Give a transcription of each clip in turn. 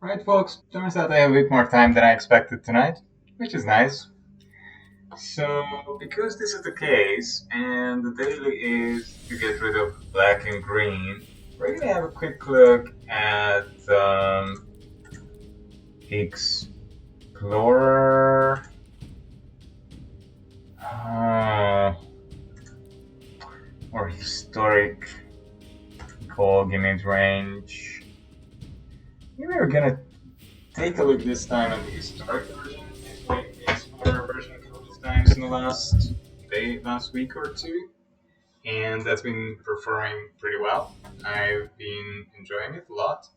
Right, folks, turns out I have a bit more time than I expected tonight, which is nice. So, because this is the case, and the daily is to get rid of black and green, we're gonna have a quick look at Explorer. Or Historic Golgari Midrange. Maybe we're gonna take a look this time at the historic version. It's like the Explorer version a couple of times in the last week or two, and that's been performing pretty well. I've been enjoying it a lot.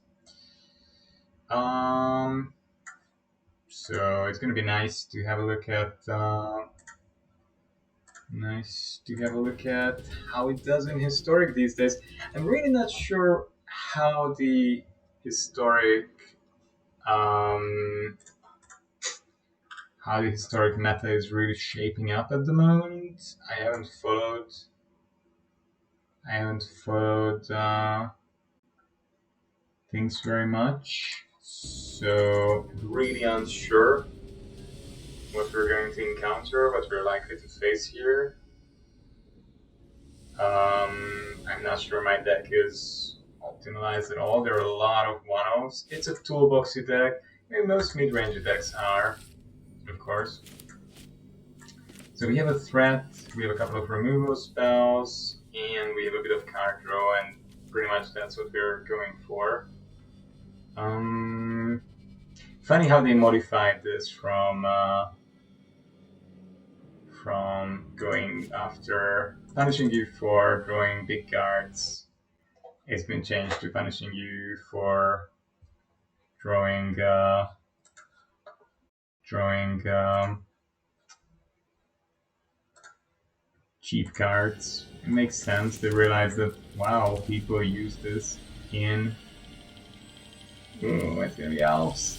So it's gonna be nice to have a look at how it does in historic these days. I'm really not sure how the historic um, meta is really shaping up at the moment. I haven't followed things very much, so really unsure what we're going to encounter, what we're likely to face here. I'm not sure my deck is optimized at all. There are a lot of one-offs. It's a toolboxy deck. I mean, most mid-range decks are, of course. So we have a threat, we have a couple of removal spells, and we have a bit of card draw, and pretty much that's what we're going for. Funny how they modified this from going after punishing you for drawing big cards. It's been changed to punishing you for drawing cheap cards. It makes sense. They realize that, wow, people use this in... Oh, it's gonna be elves.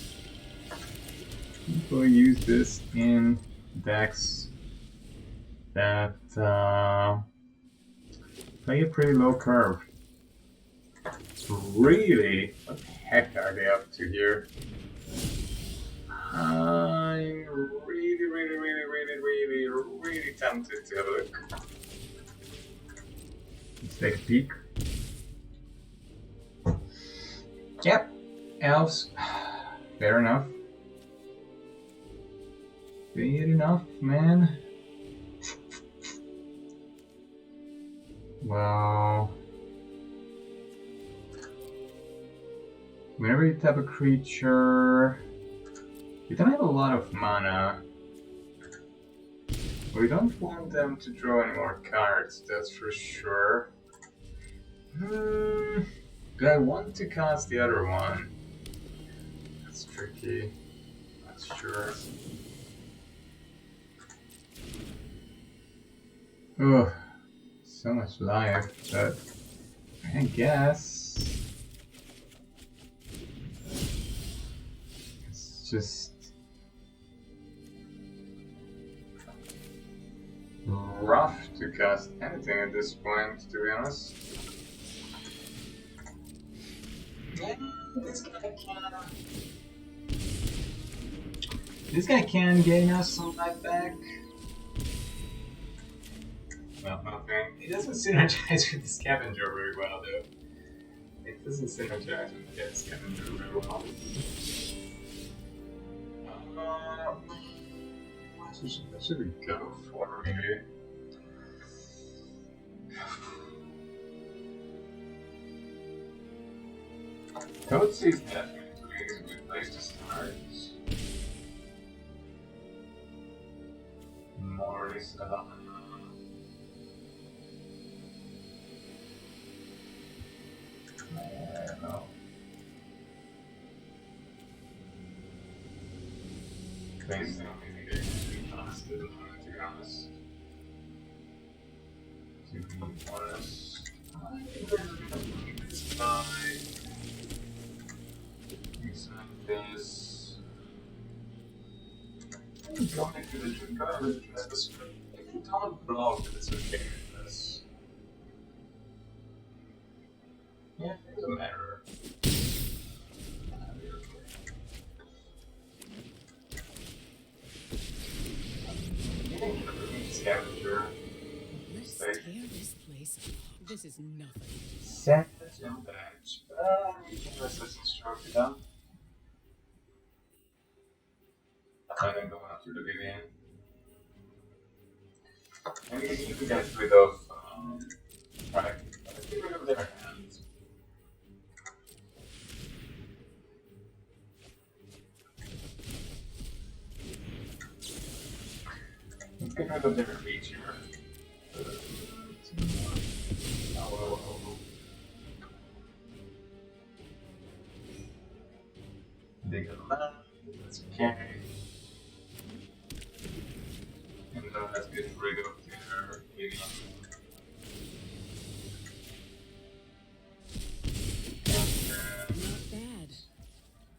People use this in decks that play a pretty low curve. Really? What the heck are they up to here? I'm really tempted to have a look. Let's take a peek. Yep, elves. Fair enough. Fair enough, man. Well, whenever you tap a creature, you don't have a lot of mana. We don't want them to draw any more cards, that's for sure. Do I want to cast the other one? That's tricky. Not sure. Ugh, so much life, but I guess it's just rough to cast anything at this point, to be honest. Yeah, this guy can gain us some life back. Well, nothing. It doesn't synergize with the scavenger very well, though. It doesn't synergize with the scavenger very well. What should we go for, maybe? Coatsy is definitely a good place to start. Morris, I don't know. Please don't think they're too fast, to be honest. To be honest. This guy. This. Going into the Golgari this. If you don't block, it's okay with this. Yeah, it doesn't matter. scavenger. Let's tear this place apart. This is nothing. Savage and badge. Assassin's Trophy done. And then going after the Vivian. And you can get rid of, right, let's get rid of their hands. Let's get rid of their creature. Dig a land, that's okay. And then let's get rid of their Vivian. Not bad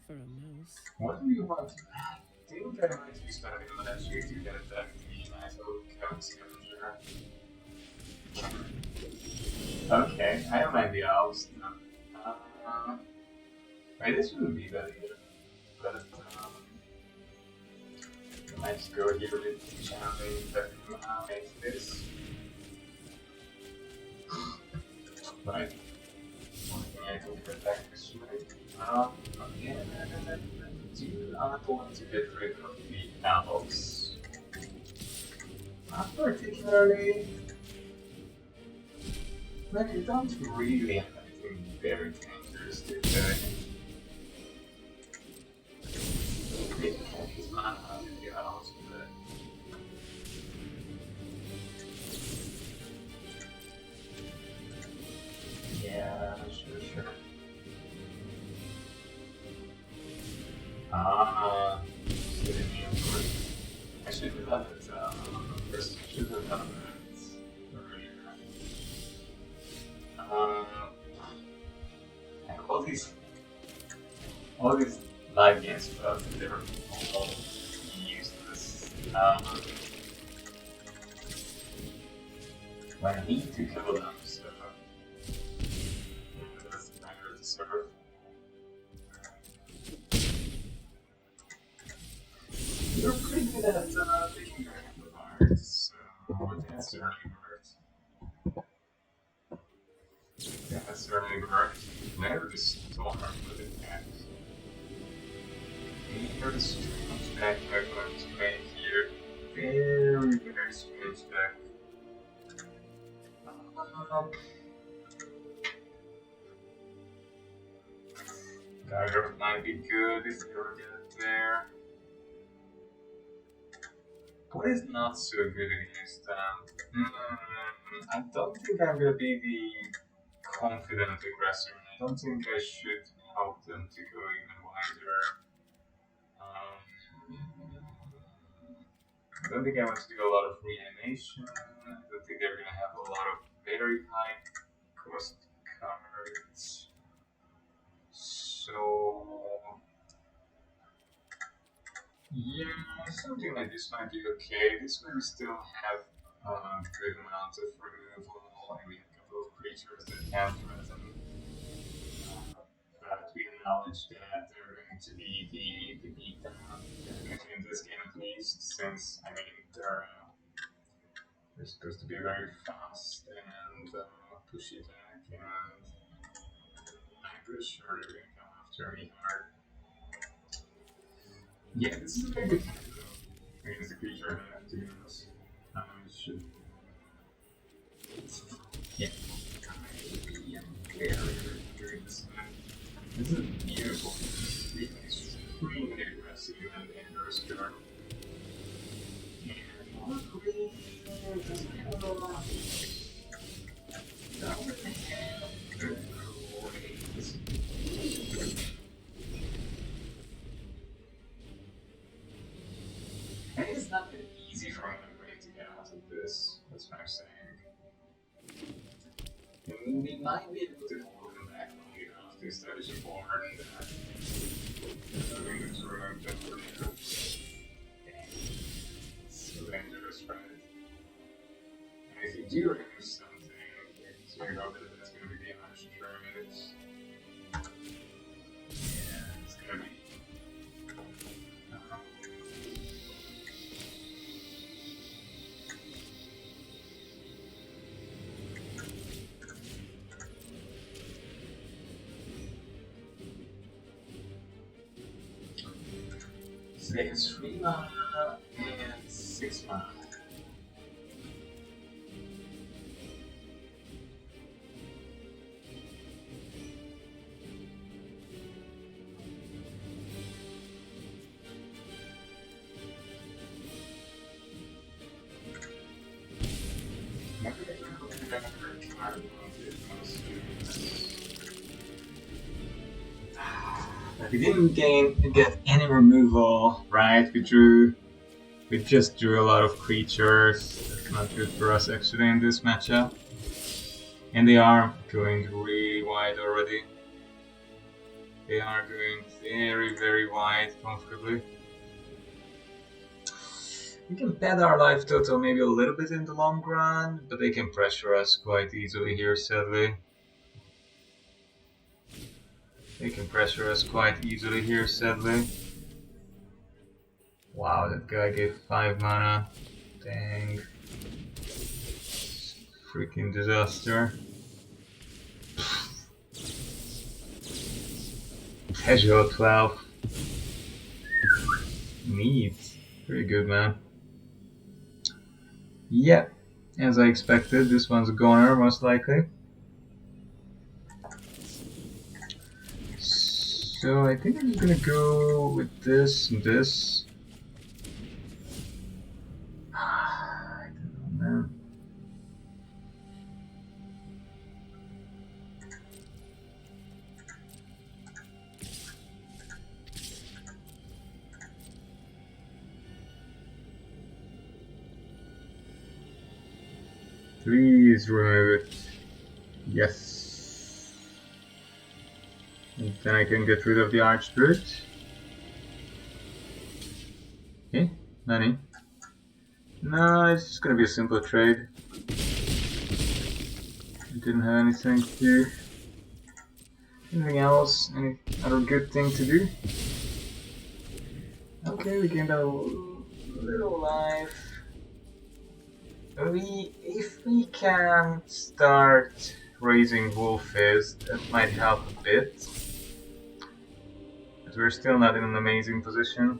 for a mouse. What do you want? I think I might be spending the last year to get that nice little scavenger. Okay, I have an idea. I'll stop. Right, this wouldn't be bad either. But I might just go here with channeling that make this. Right. One thing I can get back this way. Okay, I'm going to get rid of the owls. Not particularly. Like, I don't really have anything very dangerous to do. Maybe he's not out of the owls, but. Yeah, sure. I should have done it first. I should have done that earlier. And all these live games, but they're all useless. When I need to kill them, so that's the matter to serve. You're pretty good at picking your amplifiers, so that certainly worked. That certainly worked. Never just storm with it back. Very strange deck I'm going to make here. Very strange deck. Dagger might be good if we ever get it there. What is not so good against them? I don't think I'm gonna be the confident aggressor. I don't think I should help them to go even wider. I don't think I want to do a lot of reanimation. I don't think they're gonna have a lot of very high cost cards. So yeah, something like this might be okay. This way we still have a good amount of removal, and we have a couple of creatures that can threaten. But we acknowledge that they're going to be the beatdown, definitely in this game at least, since, I mean, they're supposed to be very fast and pushy attack, and I'm pretty sure they're going to come after me hard. Yeah, this is a very good hand though. Against the creature, to be honest. I should. Yeah. I am very this time. This is beautiful. This is extremely aggressive and dangerous card. And luckily, it doesn't have a lot. That would have great. And it's not been easy for him to get out of this, that's what I'm saying. And we might be able to hold him back long enough to establish a board that I'm going to remove them for later. It's so dangerous, right? And if you do remove something, so you know that that's going to be the amount of minutes. Yeah, it's going to be. So they have 3 mana and 6 mana. We didn't get any removal, right? We just drew a lot of creatures. That's not good for us actually in this matchup. And they are going really wide already. They are going very, very wide comfortably. We can pad our life total maybe a little bit in the long run, but they can pressure us quite easily here, sadly. They can pressure us quite easily here, sadly. Wow, that guy gave 5 mana. Dang. Freaking disaster. Casual 12. Neat. Pretty good, man. Yeah, as I expected, this one's a goner, most likely. So I think I'm just gonna go with this and this. I don't know, man. Please remove it. Yes. And then I can get rid of the Archbrute. Okay, money. No, it's just gonna be a simple trade. I didn't have anything to... Anything else? Any other good thing to do? Okay, we gained a little life. If we can start raising Wolfish, that might help a bit. But we're still not in an amazing position.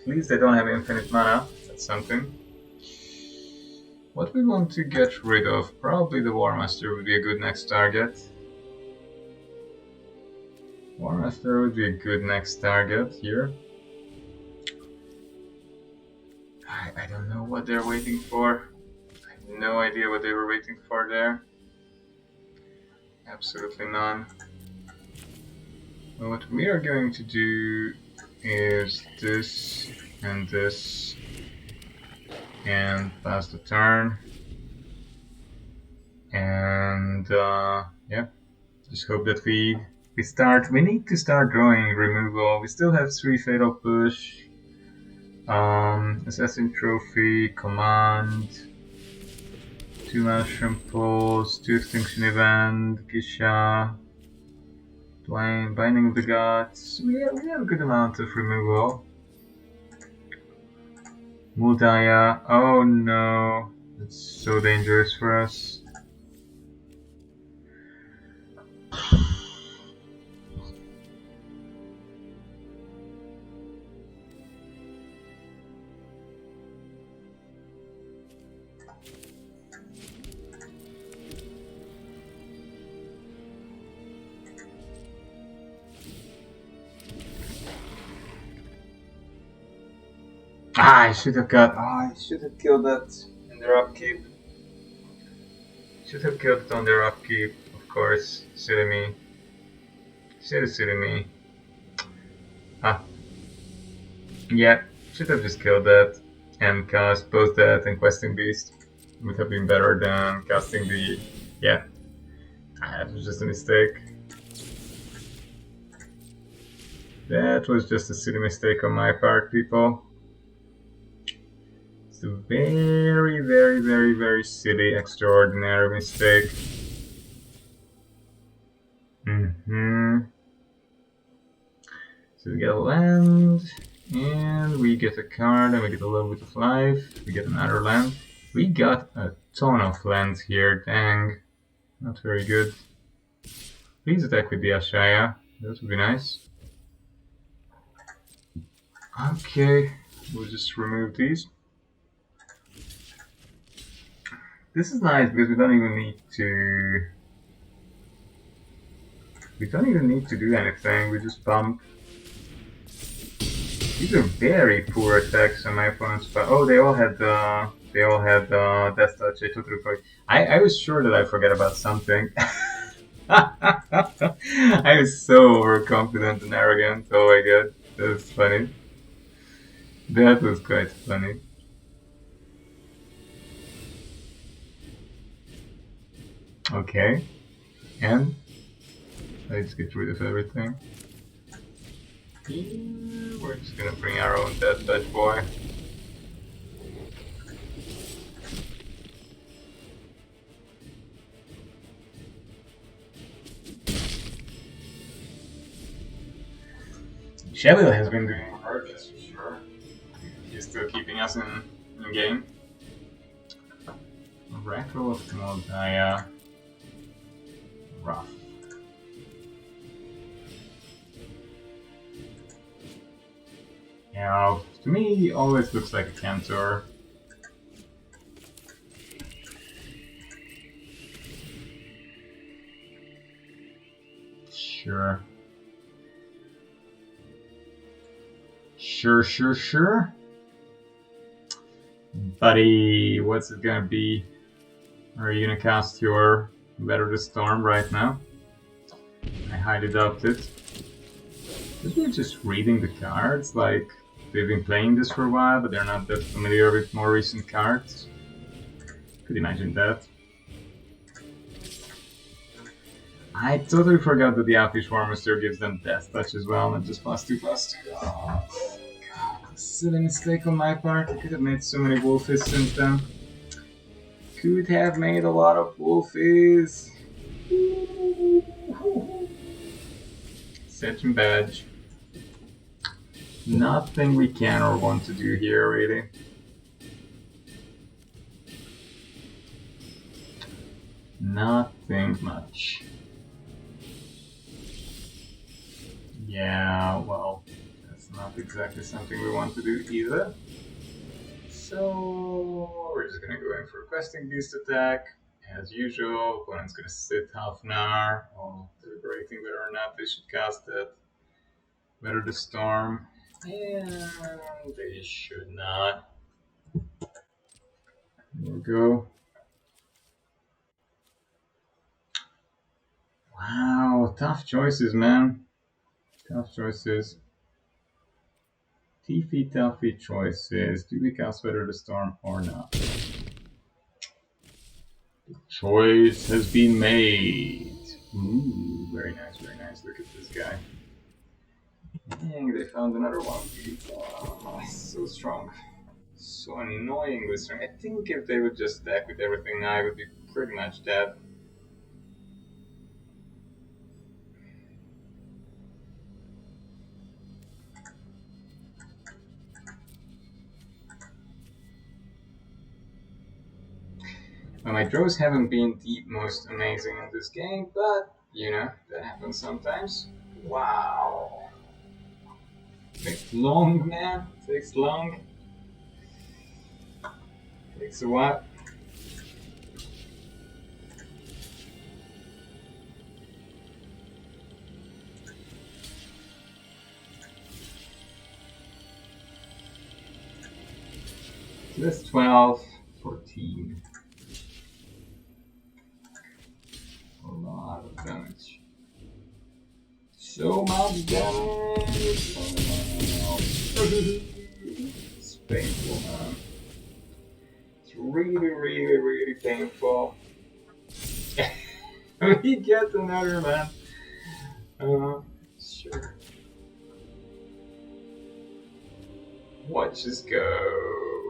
At least they don't have infinite mana, that's something. What we want to get rid of, probably the War Master would be a good next target. War Master would be a good next target here. I don't know what they're waiting for. I have no idea what they were waiting for there. Absolutely none. Well, what we are going to do is this and this and pass the turn. And yeah, just hope that we need to start drawing removal. We still have 3 Fatal Push. Assassin Trophy, Command, 2 Mushroom Pulse, 2 Extinction Event, Gisha, Binding of the Gods. We have a good amount of removal. Muldaya, oh no, that's so dangerous for us. I should have killed that in their upkeep. Should have killed it on their upkeep, of course. Silly me. Silly me. Ah. Yeah, should have just killed that and cast both that and Questing Beast. Would have been better than casting the... Yeah. That was just a mistake. That was just a silly mistake on my part, people. It's a very, very, very, very silly, extraordinary mistake. So we get a land, and we get a card, and we get a little bit of life. We get another land. We got a ton of land here, dang. Not very good. Please attack with the Ashaya, that would be nice. Okay, we'll just remove these. This is nice because we don't even need to. We don't even need to do anything. We just bump. These are very poor attacks on my opponent's part. Oh, they all had Death Touch. I totally forgot. I was sure that I forgot about something. I was so overconfident and arrogant. Oh my god, that was funny. That was quite funny. Okay, and let's get rid of everything. We're just gonna bring our own Death Touch boy. Cheville has been doing work, that's for sure. He's still keeping us in game. Oracle of Golgari. Rough. Yeah, to me, he always looks like a Cantor. Sure. Sure. Buddy, what's it gonna be? Are you gonna cast your Weather the Storm right now? I highly doubt it. Because we're just reading the cards, like they've been playing this for a while, but they're not that familiar with more recent cards. Could imagine that. I totally forgot that the Outfish Warmaster gives them Death Touch as well, not just +2/+2. Oh, God, silly mistake on my part. I could have made so many Wolfies since then. Could have made a lot of Wolfies. Set and badge. Nothing we can or want to do here, really. Nothing much. Yeah, well, that's not exactly something we want to do either. So we're just gonna go in for a Questing Beast attack. As usual, opponent's gonna sit half an hour while deliberating whether or not they should cast that Weather the Storm. And they should not. There we go. Wow, tough choices, man. Tough choices. Toughy choices. Do we cast Weather the Storm or not? The choice has been made. Ooh, very nice, very nice. Look at this guy. Dang, they found another one. Oh, so strong. So annoyingly strong. I think if they would just stack with everything now, I would be pretty much dead. Well, my draws haven't been the most amazing in this game, but, you know, that happens sometimes. Wow. Takes long, man. Takes long. Takes a while. So that's 12, 14. A lot of damage. So much damage! It's painful, man. It's really painful. We get another man. Sure. Watch us go.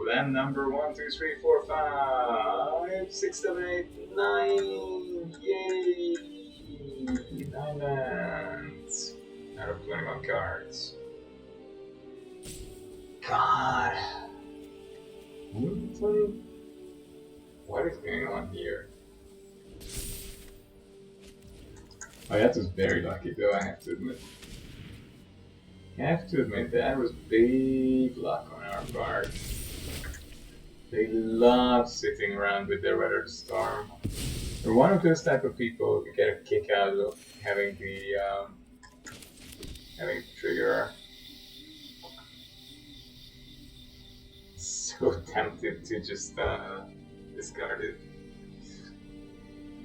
Then number 1, 2, 3, 4, 5, 6, 7, 8, 9. Yay! 9 lands out of 21 cards. God. What is going on here? Oh, that was very lucky though, I have to admit. I have to admit that was big luck on our part. They love sitting around with their Weather the Storm. They're one of those type of people who get a kick out of having the trigger. So tempted to just discard it.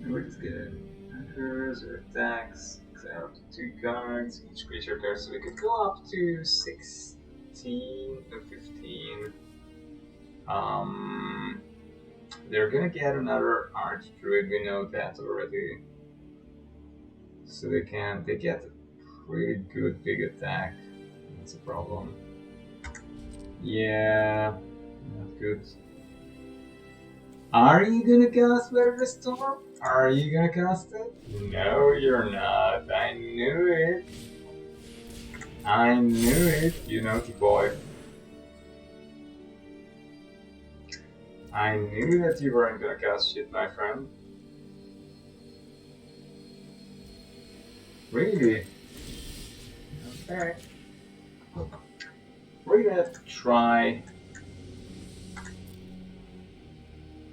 We're just gonna attackers or attacks. Exile 2 cards, each creature card, so we could go up to 16 and 15. They're gonna get another Archdruid, we know that already. So they get a pretty good big attack. That's a problem. Yeah, not good. Are you gonna cast Weather the Storm? Are you gonna cast it? No, you're not. I knew it. I knew it, you naughty boy. I knew that you weren't gonna cast shit, my friend. Really? Okay. We're gonna have to try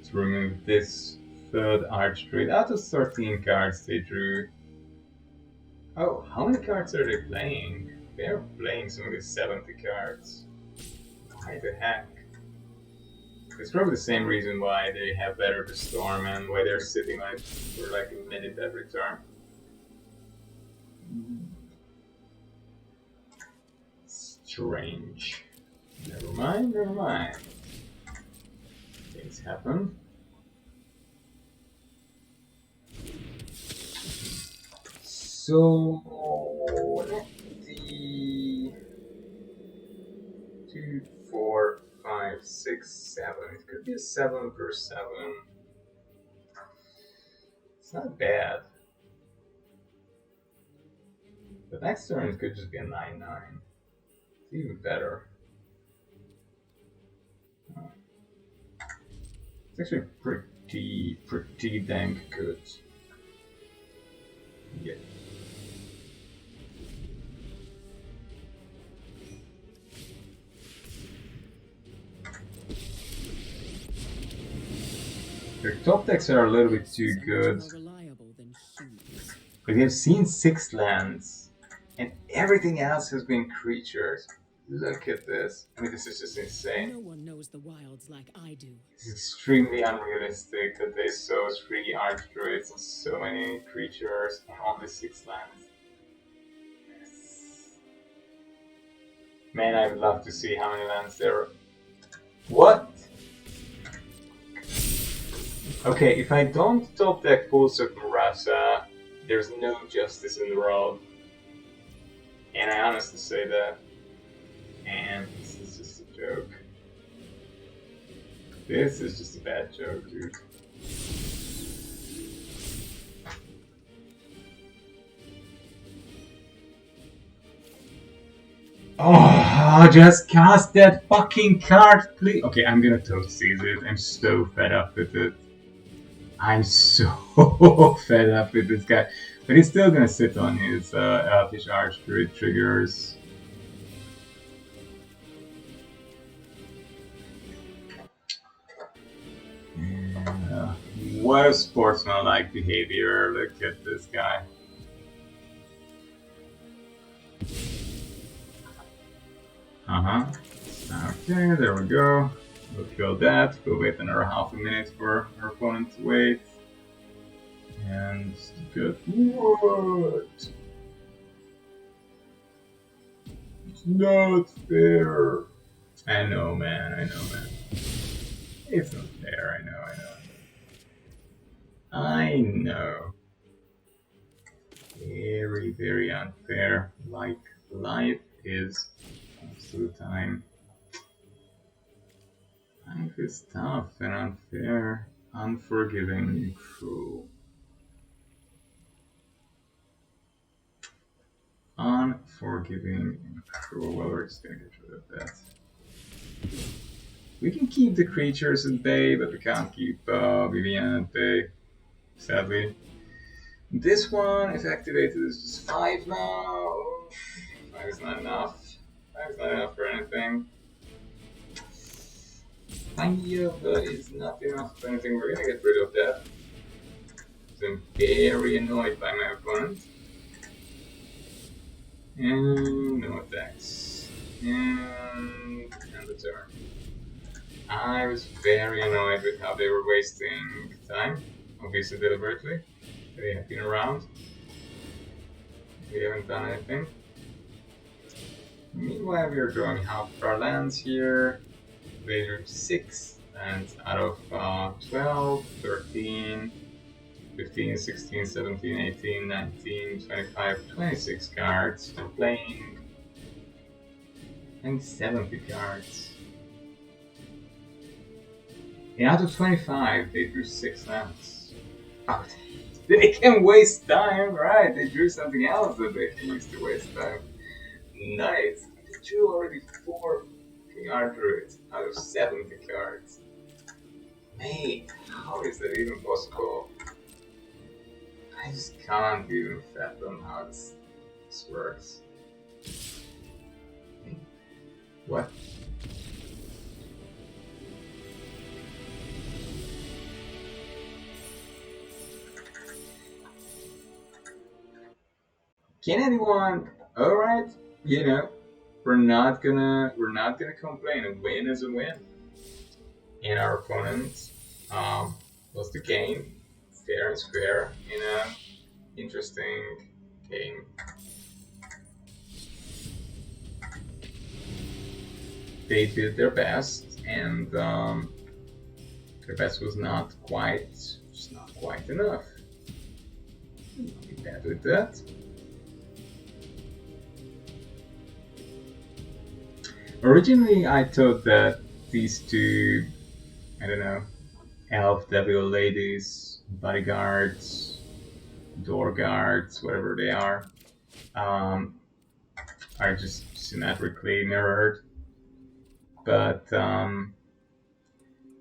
to remove this third Archdruid out of 13 cards they drew. Oh, how many cards are they playing? They're playing some of these 70 cards. Why the heck? It's probably the same reason why they have Weather the Storm and why they're sitting on it for like a minute every turn. Strange. Never mind, never mind. Things happen. So let's see. 2, 4, 5, 6, 7. It could be a 7 per 7. It's not bad. The next turn it could just be a 9-9. It's even better. It's actually pretty dang good. Yeah. Their top decks are a little bit too good. But we have seen 6 lands, and everything else has been creatures. Look at this. I mean, this is just insane. No one knows the wilds like I do. It's extremely unrealistic that they saw 3 Archdruids and so many creatures and only 6 lands. Yes. Man, I would love to see how many lands there are. What? Okay, if I don't top deck Pulse of Marasa, there's no justice in the world. And I honestly say that. And this is just a joke. This is just a bad joke, dude. Oh, just cast that fucking card, please. Okay, I'm gonna toast seize it. I'm so fed up with it. I'm so fed up with this guy. But he's still gonna sit on his Elfish Archdruid triggers. Yeah. What a sportsmanlike behavior. Look at this guy. Okay, there we go. We'll kill that. We'll wait another half a minute for our opponent to wait. And good. What? It's not fair. I know, man. I know, man. It's not fair. I know. Very, very unfair. Like life is most of the time. Life is tough and unfair, unforgiving and cruel. Unforgiving and cruel. Well, we're just gonna get rid of that. We can keep the creatures at bay, but we can't keep Vivian at bay, sadly. This one, if activated, is just 5 now. 5 is not enough. idea, but it's not enough of anything. We're gonna get rid of that. I'm very annoyed by my opponent. And no attacks. And the turn. I was very annoyed with how they were wasting time, obviously deliberately. They have been around. We haven't done anything. Meanwhile, we are drawing half of our lands here. They drew 6 lands out of 12, 13, 15, 16, 17, 18, 19, 25, 26 cards. They're playing. And 70 cards. And out of 25, they drew 6 lands. Oh, they can waste time, right? They drew something else that they can use to waste time. Nice. They drew already 4 card druids out of 70 cards. Mate, how is that even possible? I just can't even fathom how this works. What? Can anyone? All right, you know, we're not gonna complain. A win is a win. And our opponent lost the game, fair and square, in an interesting game. They did their best, and their best was not quite enough. I'll be bad with that. Originally, I thought that these two, I don't know, elf devil ladies, bodyguards, door guards, whatever they are just symmetrically mirrored. But then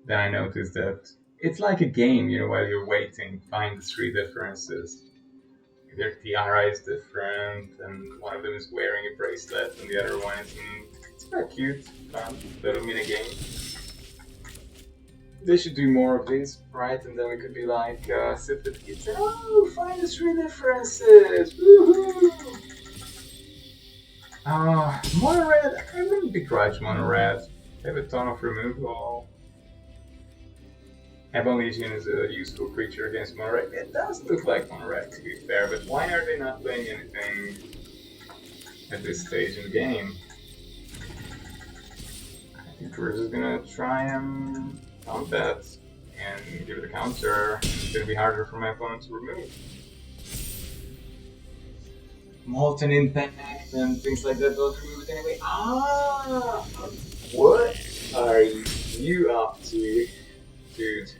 I noticed that it's like a game, you know, while you're waiting, find the 3 differences. Their tiara is different, and one of them is wearing a bracelet, and the other one isn't. It's quite cute, fun little mini game. They should do more of these, right? And then we could be like, sit with kids and, oh, find the 3 differences! Woohoo! Mono red, I wouldn't begrudge mono red. They have a ton of removal. Abolition is a useful creature against mono red. It does look like mono red, to be fair, but why are they not playing anything at this stage in the game? I think we're just gonna try and combat and give it a counter. It's gonna be harder for my opponent to remove. Molten Impact and things like that don't remove it anyway. What are you up to, dude?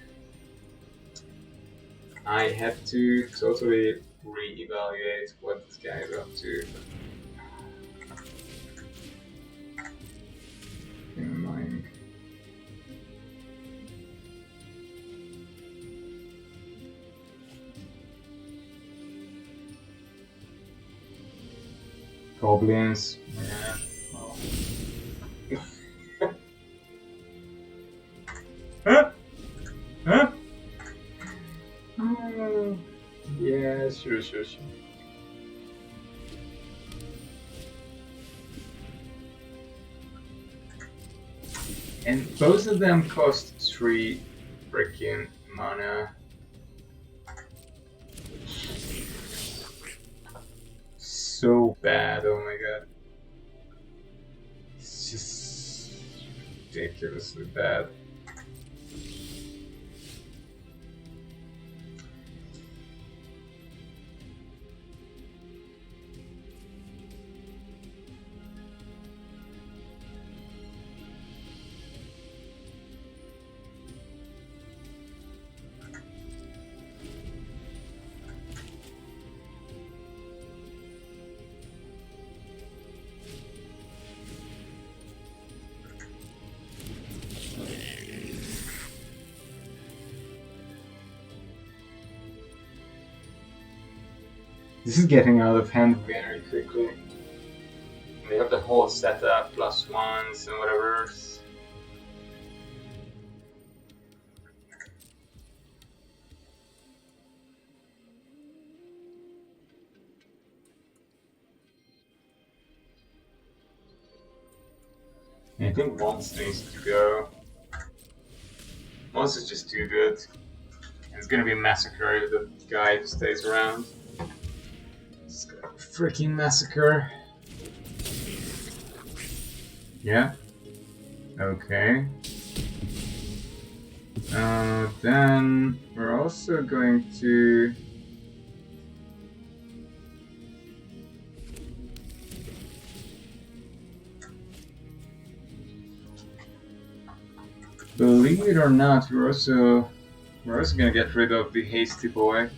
I have to totally re-evaluate what this guy is up to. Annoying. Goblins, yeah. Oh. Huh? Huh? Yeah, sure. And both of them cost 3 freaking mana. So bad, oh my god. It's just ridiculously bad. This is getting out of hand very quickly. They have the whole setup, +1s and whatever. I think Mons needs to go. Mons is just too good. It's gonna be a massacre if the guy stays around. It's gonna be a freaking massacre. Yeah. Okay. Then we're also going to believe it or not, we're also gonna get rid of the hasty boy.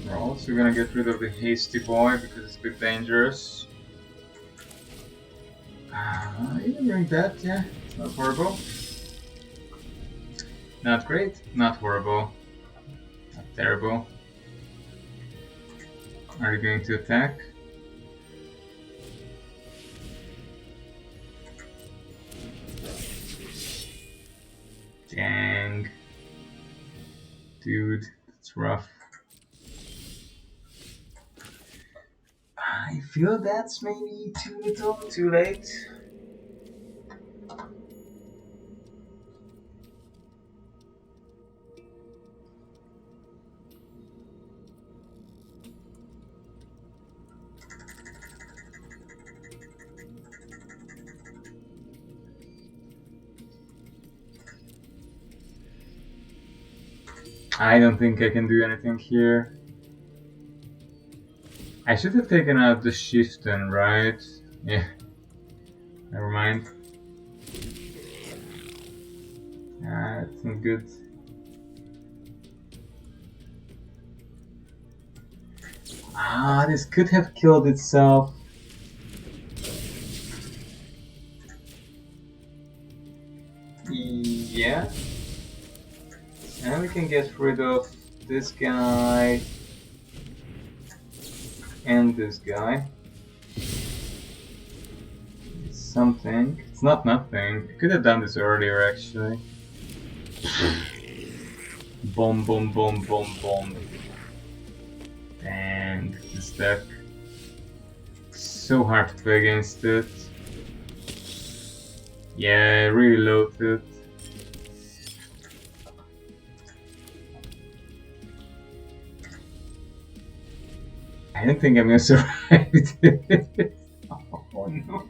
We're also gonna get rid of the hasty boy because it's a bit dangerous. Even doing that, yeah, it's not horrible. Not great, not horrible, not terrible. Are you going to attack? Dang. Dude, that's rough. I feel that's maybe too little, too late. I don't think I can do anything here. I should have taken out the Shiften, right? Yeah. Never mind. That's not good. This could have killed itself. Yeah. And we can get rid of this guy and this guy. It's something. It's not nothing. I could have done this earlier actually. Boom, boom, boom, boom, boom. And this deck. So hard to play against it. Yeah, really loaded. I don't think I'm gonna survive this. Oh no.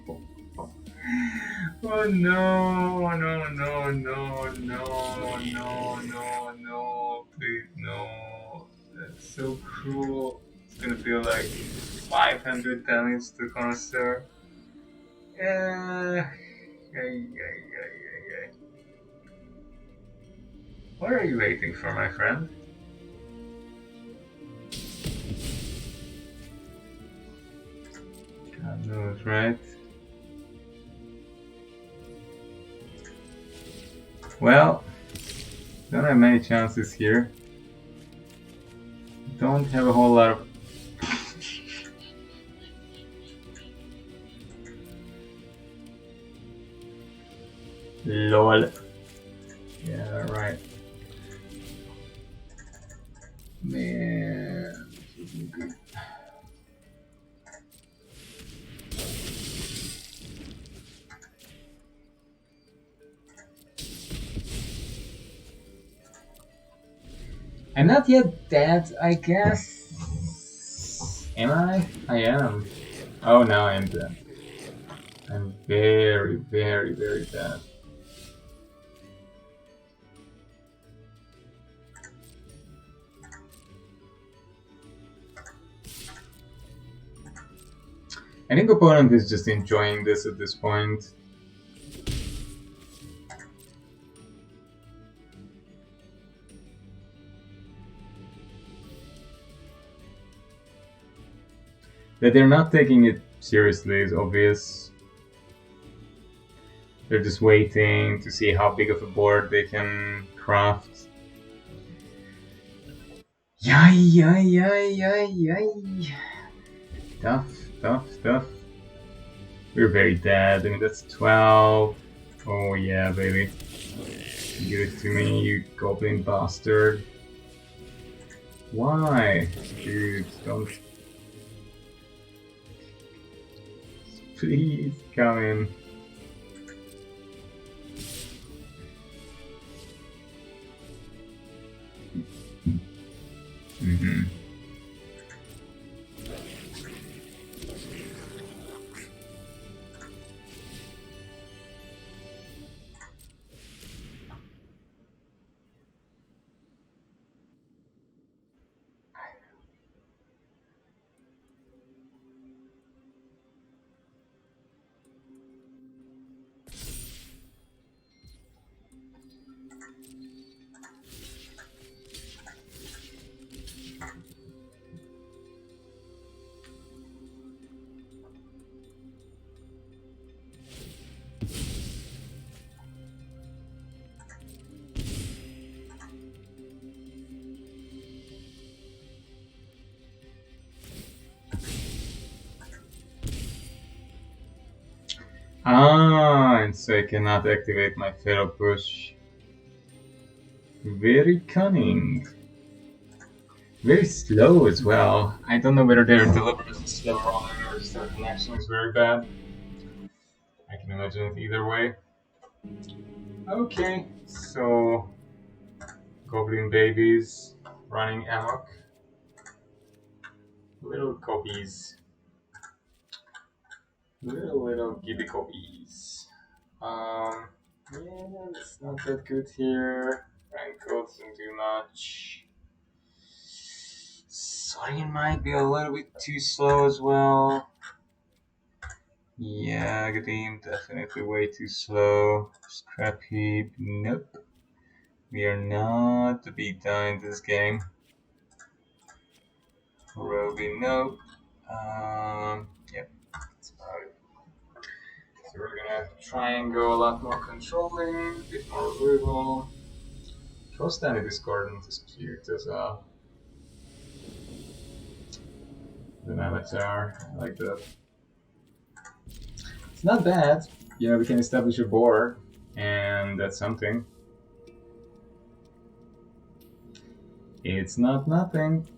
Oh no, no, no, no, no, no, no, no, please no. That's so cruel. It's gonna be like 500 damage to Connoisseur. What are you waiting for, my friend? God knows, right? Well, don't have many chances here. Don't have a whole lot of... LOL. Yeah, right. Man, this isn't good. I'm not yet dead, I guess. Am I? I am. Oh, now I am dead. I'm very, very, very dead. I think opponent is just enjoying this at this point. That they're not taking it seriously is obvious. They're just waiting to see how big of a board they can craft. Yay, yay, yay, yay, yay. Tough, tough, tough. We're very dead. I mean, that's 12. Oh yeah, baby. Give it to me, you goblin bastard. Why? Dude, don't. Please come in. Mm-hmm. Ah, and so I cannot activate my Feral Push. Very cunning. Very slow as well. I don't know whether they're deliberately slow rolling or just their connection is very bad. I can imagine it either way. Okay, so Goblin babies running amok. Little copies. Little giddy copies. Yeah, it's not that good here. Rankle doesn't do much. Saurian might be a little bit too slow as well. Yeah, Gadim definitely way too slow. Scrap heap, nope. We are not the beatdown in this game. Roby, nope. Yep, that's about it. So we're gonna try and go a lot more controlling, a bit more removal. Trust any discordant is cute as an avatar. I like that. It's not bad. You know, we can establish a board, and that's something. It's not nothing.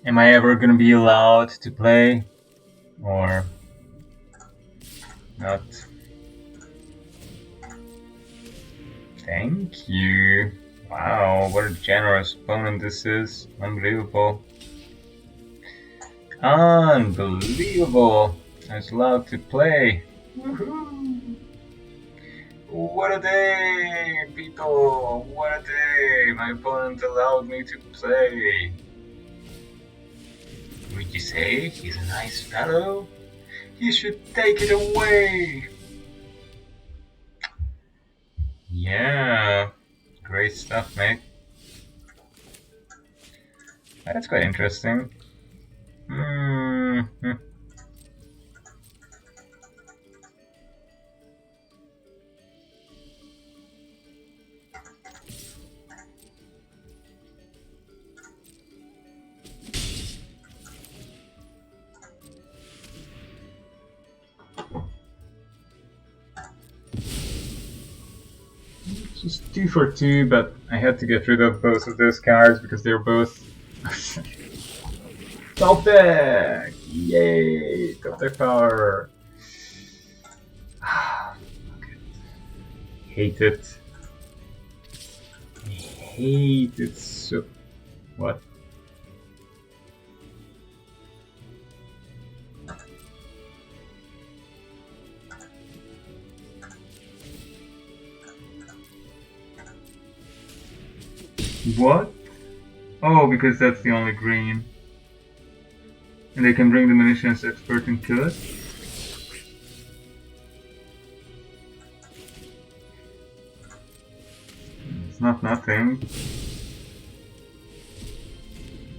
Am I ever gonna be allowed to play? Or not? Thank you. Wow, what a generous opponent this is. Unbelievable. Unbelievable. I was allowed to play. Woohoo! What a day, people! What a day! My opponent allowed me to play. Would you say he's a nice fellow? He should take it away! Yeah, great stuff, mate. That's quite interesting. Mm-hmm. Just 2 for 2, but I had to get rid of both of those cards because they're both top deck! Yay! Top deck power! Hate it. I hate it so. What? What? Oh, because that's the only green. And they can bring the munitions expert and kill it? It's not nothing.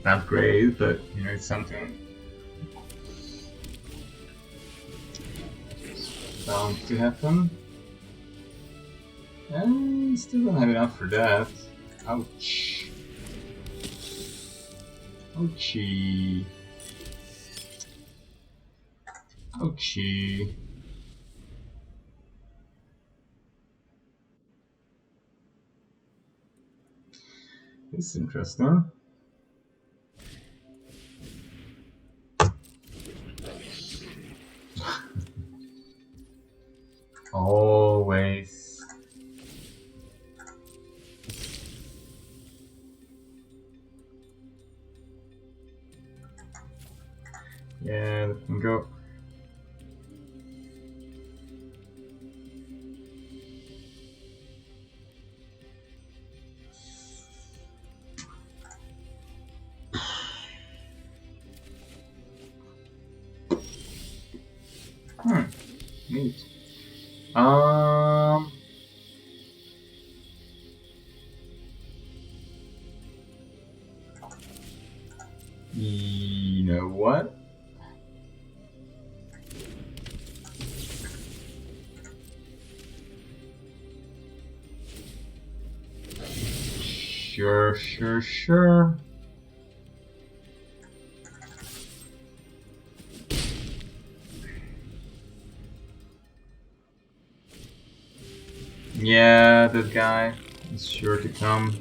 Not great, but you know, it's something. It's bound to happen. And still don't have enough for that. Ouch. Ouchie. Ouchie. This is interesting. Always. Yeah, let me go. Neat. You know what? Sure. Yeah, that guy is sure to come.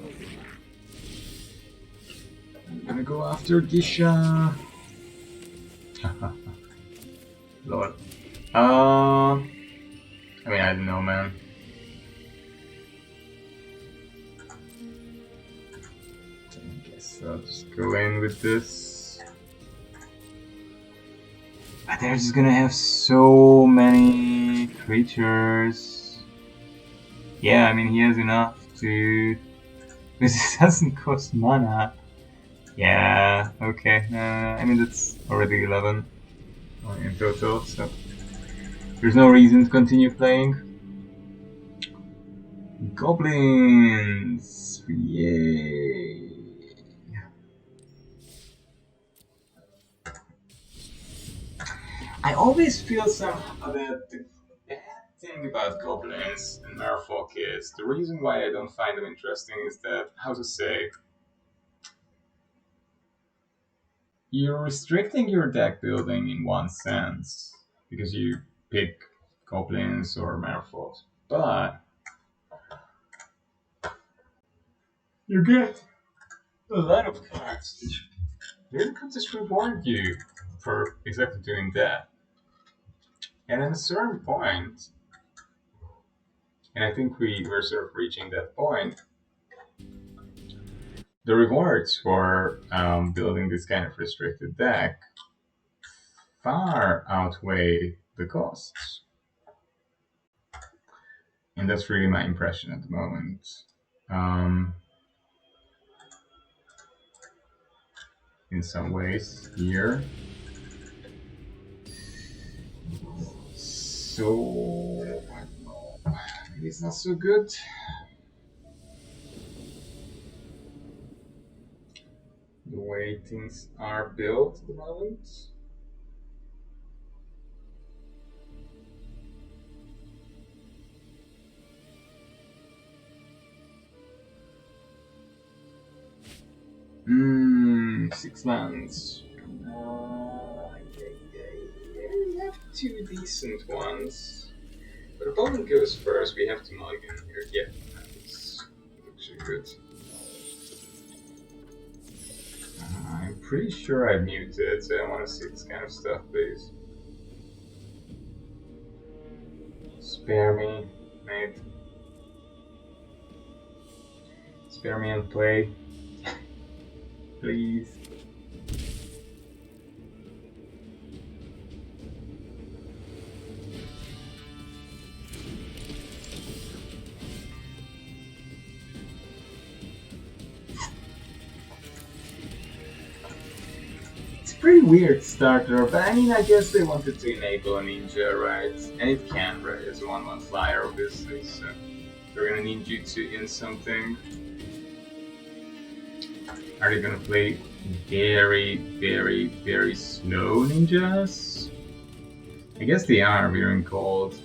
I'm gonna go after Gisha. Lord. I mean, I don't know, man. I guess I'll just go in with this. But they're just gonna have so many creatures. Yeah, I mean, he has enough to. Because it doesn't cost mana. Yeah, okay. I mean, that's already 11 in total, so there's no reason to continue playing. Goblins! Yay! I always feel somehow that the bad thing about goblins and merfolk is the reason why I don't find them interesting is that, how to say, you're restricting your deck building in one sense because you pick goblins or merfolks, but you get a lot of cards which really could just reward you for exactly doing that. And at a certain point, and I think we're sort of reaching that point, the rewards for building this kind of restricted deck far outweigh the costs. And that's really my impression at the moment. In some ways here. So, I don't know, maybe it's not so good. The way things are built at the moment. Six lands. We have two decent ones. But opponent goes first, we have to mulligan here. Yeah, pretty sure I muted, so I want to see this kind of stuff, please. Spare me, mate. Spare me and play. Please. Pretty weird starter, but I mean, I guess they wanted to enable a ninja, right? And it can, right? It's a 1/1 flyer, obviously, so they're gonna need you to in something. Are they gonna play very, very, very slow ninjas? I guess they are, we're in cold.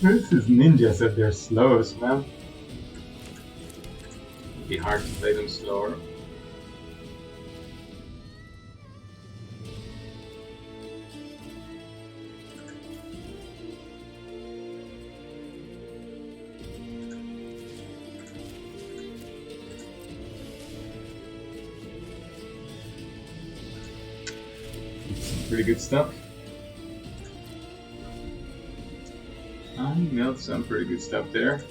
This is ninjas at their slowest, man. It'd be hard to play them slower. Pretty good stuff. I milled some pretty good stuff there.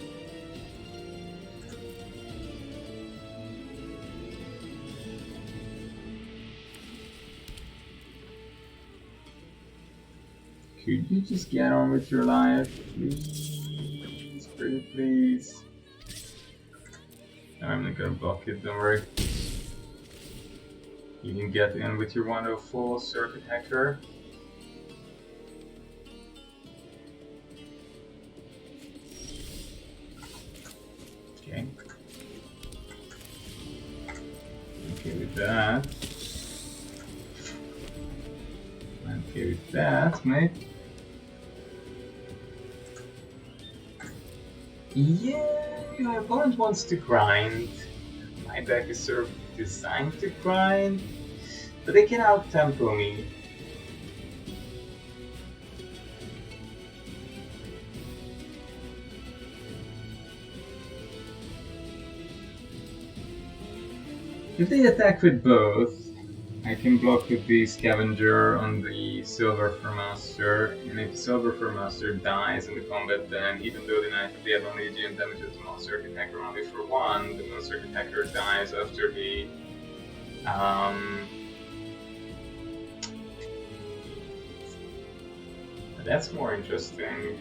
Could you just get on with your life, please? Pretty please. I'm not gonna block it, don't worry. You can get in with your 104 circuit hacker. Okay. Okay with that. Okay with that, mate. Yeah, my opponent wants to grind. My deck is sort of designed to grind, but they can out-tempo me. If they attack with both, I can block with the Scavenger on the Silver Master, and if the Silver Master dies in the combat, then even though the Knight of the only GM damages the non-circuit hacker only for 1, the non-circuit hacker dies after the that's more interesting.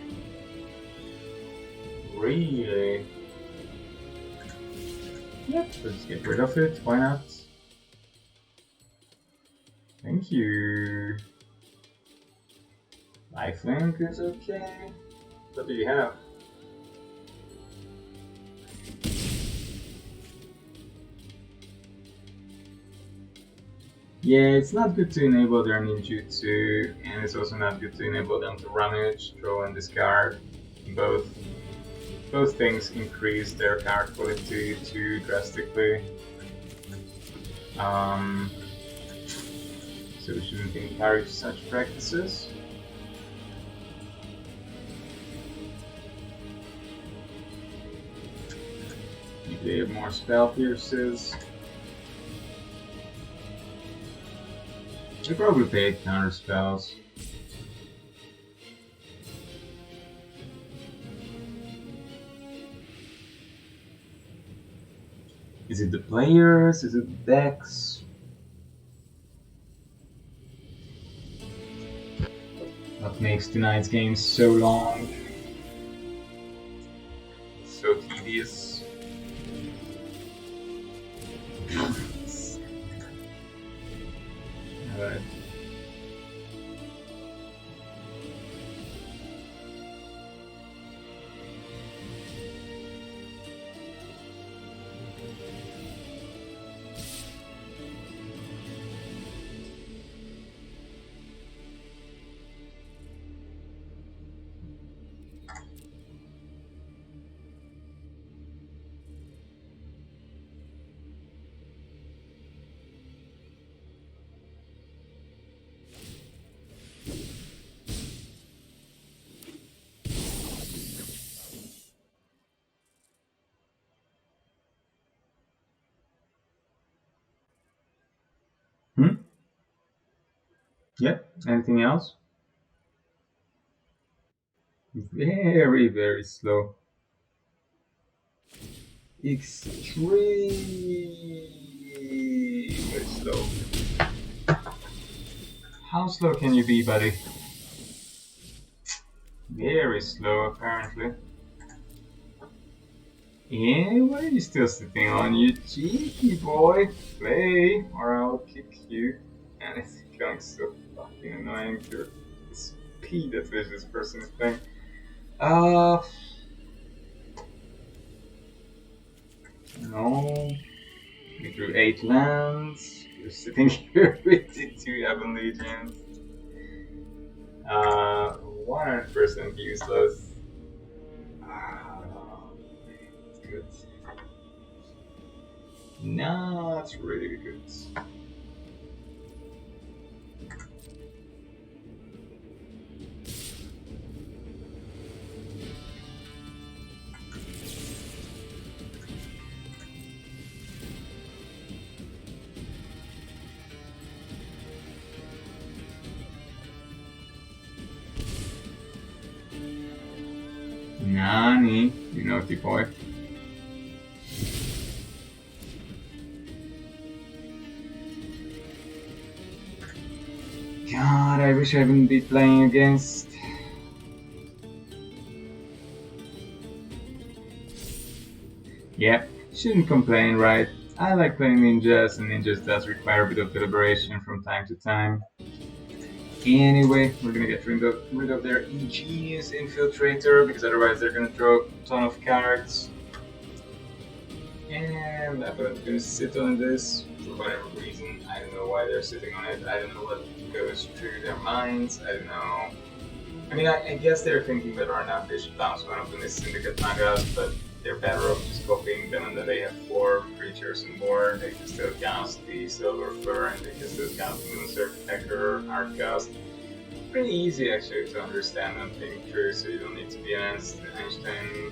Really? Yep, let's get rid of it, why not? Thank you. Lifelink is okay. What do you have? Yeah, it's not good to enable their ninjutsu, and it's also not good to enable them to rummage, draw, and discard. Both things increase their card quality too drastically. So we shouldn't encourage such practices. If they have more spell pierces. They probably paid counter spells. Is it the players? Is it the decks? What makes tonight's game so long? So tedious. Alright. Yep. Anything else? Very, very slow. Extremely slow. How slow can you be, buddy? Very slow, apparently. Yeah, what are you still sitting on, you cheeky boy? Play, or I'll kick you. And it's becoming so fucking annoying to the speed at which this person is playing. No. We drew 8 lands. You're sitting here with the 2 Heaven Legions. 100% useless. It's good. Not really good. Nani, you naughty boy. God, I wish I wouldn't be playing against. Yep, shouldn't complain, right? I like playing ninjas, and ninjas does require a bit of deliberation from time to time. Anyway, we're gonna get rid of their ingenious infiltrator, because otherwise they're gonna draw a ton of cards. And I'm gonna sit on this for whatever reason. I don't know why they're sitting on it. I don't know what goes through their minds. I don't know. I mean, I guess they're thinking that right now they should bounce one of them is Syndicate Nagas, but they're better off just copying them, and then they have 4 creatures and more. They can still cast the Silver Fur, and they can still cast the Moonsurf Attacker, Artcast. Pretty easy actually to understand and think through, so you don't need to be an Einstein.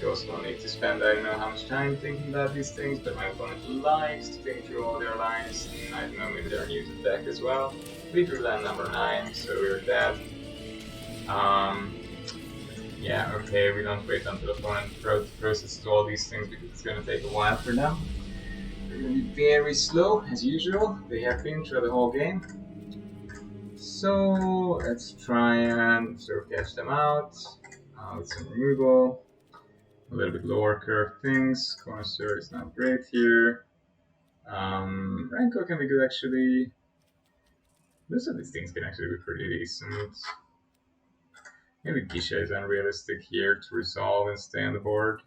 You also don't need to spend I don't know how much time thinking about these things, but my opponent likes to think through all their lines, and I don't know, maybe they're new to the deck as well. We drew land number 9, so we're dead. Yeah, okay, we don't wait until the opponent processes all these things because it's gonna take a while for them. They're gonna be very slow, as usual. They have been through the whole game. So, let's try and sort of catch them out with some removal. A little bit lower curve things. Connoisseur is not great here. Renko can be good actually. Most of these things can actually be pretty decent. Maybe Gisha is unrealistic here to resolve and stay on the board.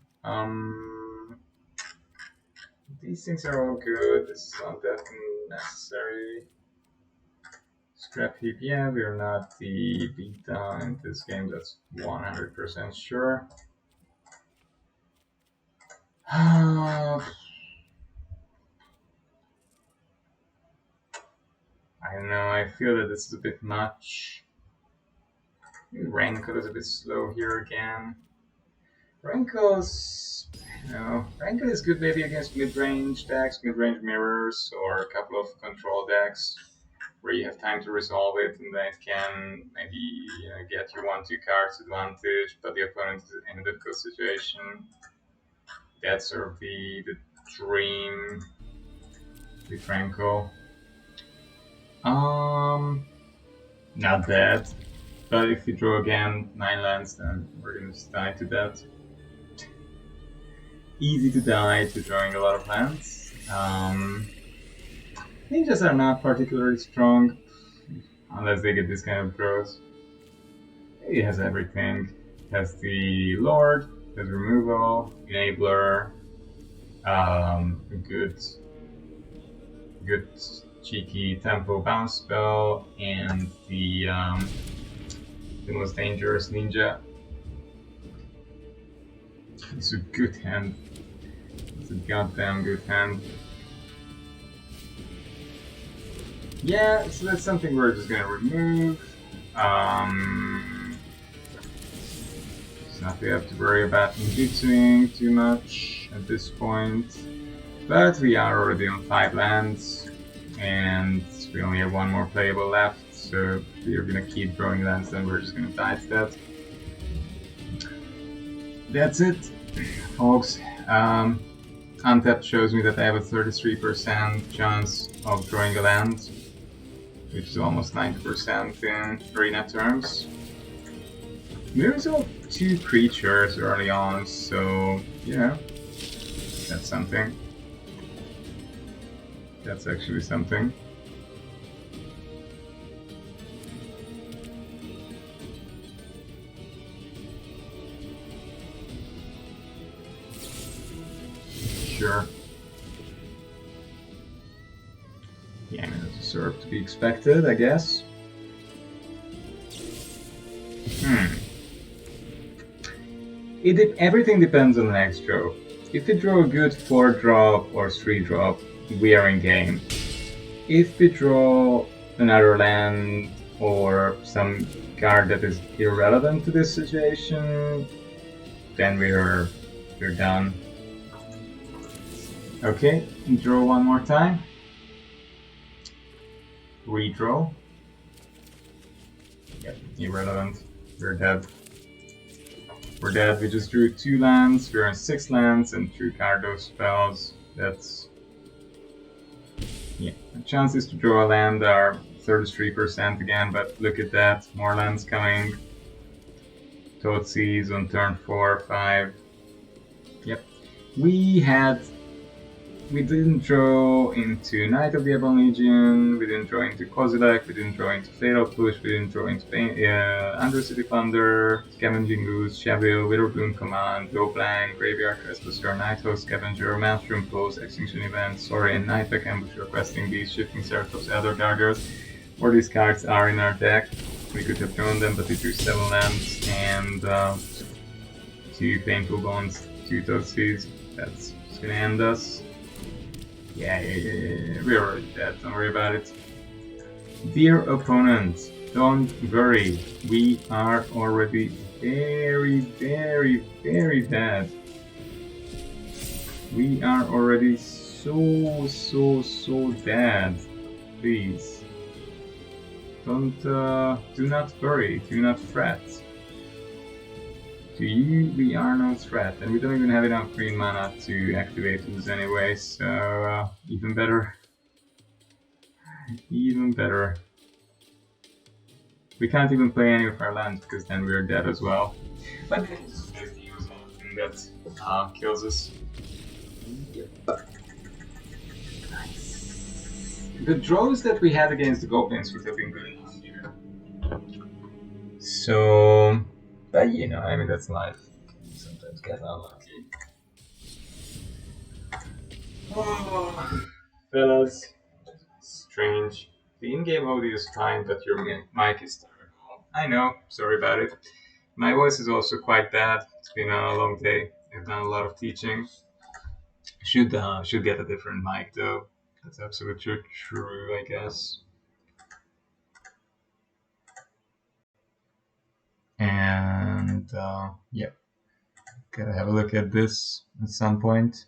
These things are all good. This is not that necessary. Scrap heap, yeah, we are not the beatdown in this game, that's 100% sure. I don't know, I feel that this is a bit much. Renko is a bit slow here again. Renko's, Renko is good maybe against mid-range decks, mid-range mirrors, or a couple of control decks where you have time to resolve it, and then it can maybe get your 1-2 cards advantage, but the opponent is in a difficult situation. That's sort of the dream with Renko. Not bad. But if you draw again 9 lands, then we're gonna just die to that. Easy to die to drawing a lot of lands. Ninjas are not particularly strong, unless they get this kind of draws. It has everything. It has the Lord, it has removal, enabler, a good cheeky tempo bounce spell, and the most dangerous ninja. It's a good hand. It's a goddamn good hand. Yeah, so that's something we're just gonna remove. It's not we have to worry about ninjutsuing too much at this point. But we are already on 5 lands, and we only have 1 more playable left. so if you're gonna keep drawing lands, then we're just gonna die to that. That's it, folks. Untapped shows me that I have a 33% chance of drawing a land, which is almost 90% in arena terms. We resolved 2 creatures early on, so you know, that's something. That's actually something. Sure. Yeah, I mean, that's sort of to be expected, I guess. Everything depends on the next draw. If we draw a good 4-drop or 3-drop, we are in game. If we draw another land or some card that is irrelevant to this situation, then we're done. Okay, draw one more time. Redraw. Yep, irrelevant. We're dead. We're dead. We just drew 2 lands. We're on 6 lands and 2 Cardo spells. That's... yeah. The chances to draw a land are 33% again, but look at that. More lands coming. Thoughtseize on turn 4, 5. Yep. We didn't draw into Knight of the Ebon Legion, we didn't draw into Kozilek, we didn't draw into Fatal Push, we didn't draw into Undercity Plunder, Scavenging Goose, Shavil, Witherbloom Command, Go Blank, Graveyard Trespasser, Nighthost Scavenger, Maelstrom Pulse, Extinction Event, Saurian Nightpack Ambush, Requesting Beast, Shifting Ceratops, Elder Daggers. All these cards are in our deck. We could have drawn them, but we drew 7 lands and 2 Painful Bonds, 2 Thoughtseize. That's gonna end us. Yeah, we're already dead, don't worry about it. Dear opponent, don't worry, we are already very dead. We are already so dead. Please. Don't, do not worry, do not fret. To you, we are no threat, and we don't even have enough green mana to activate this anyway, so even better. Even better. We can't even play any of our lands because then we're dead as well. But this is the thing that kills us. Nice. The draws that we had against the goblins would have been good enough here. So... but you know, I mean, that's life. Sometimes get unlucky. Oh, fellas, strange. The in-game audio is fine, but your mic is terrible. I know, sorry about it. My voice is also quite bad. It's been a long day. I've done a lot of teaching. Should get a different mic though. That's absolutely true, I guess. And yeah, gotta have a look at this at some point.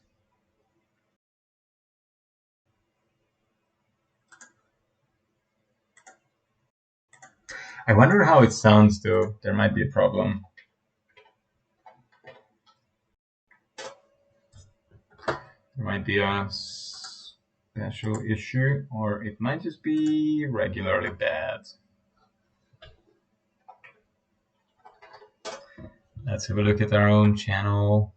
I wonder how it sounds though. There might be a problem. There might be a special issue, or it might just be regularly bad. Let's have a look at our own channel.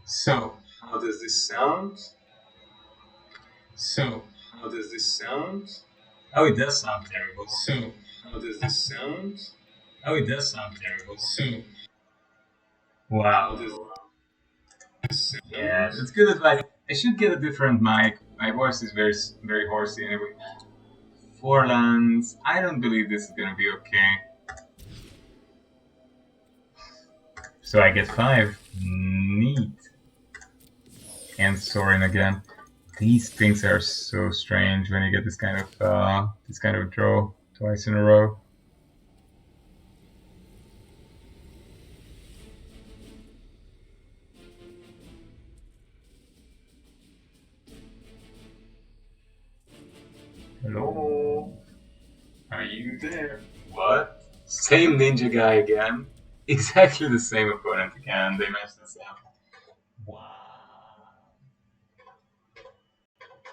So, how does this sound? Oh, it does sound terrible. So, how does this sound? Oh, it does sound terrible. So, wow. Yeah, it's good advice. I should get a different mic. My voice is very horsey anyway. 4 lands. I don't believe this is gonna be okay. So I get 5. Neat. And Sorin again. These things are so strange when you get this kind of draw twice in a row. Hello? Are you there? What? Same ninja guy again? Exactly the same opponent again. They matched us up. Wow.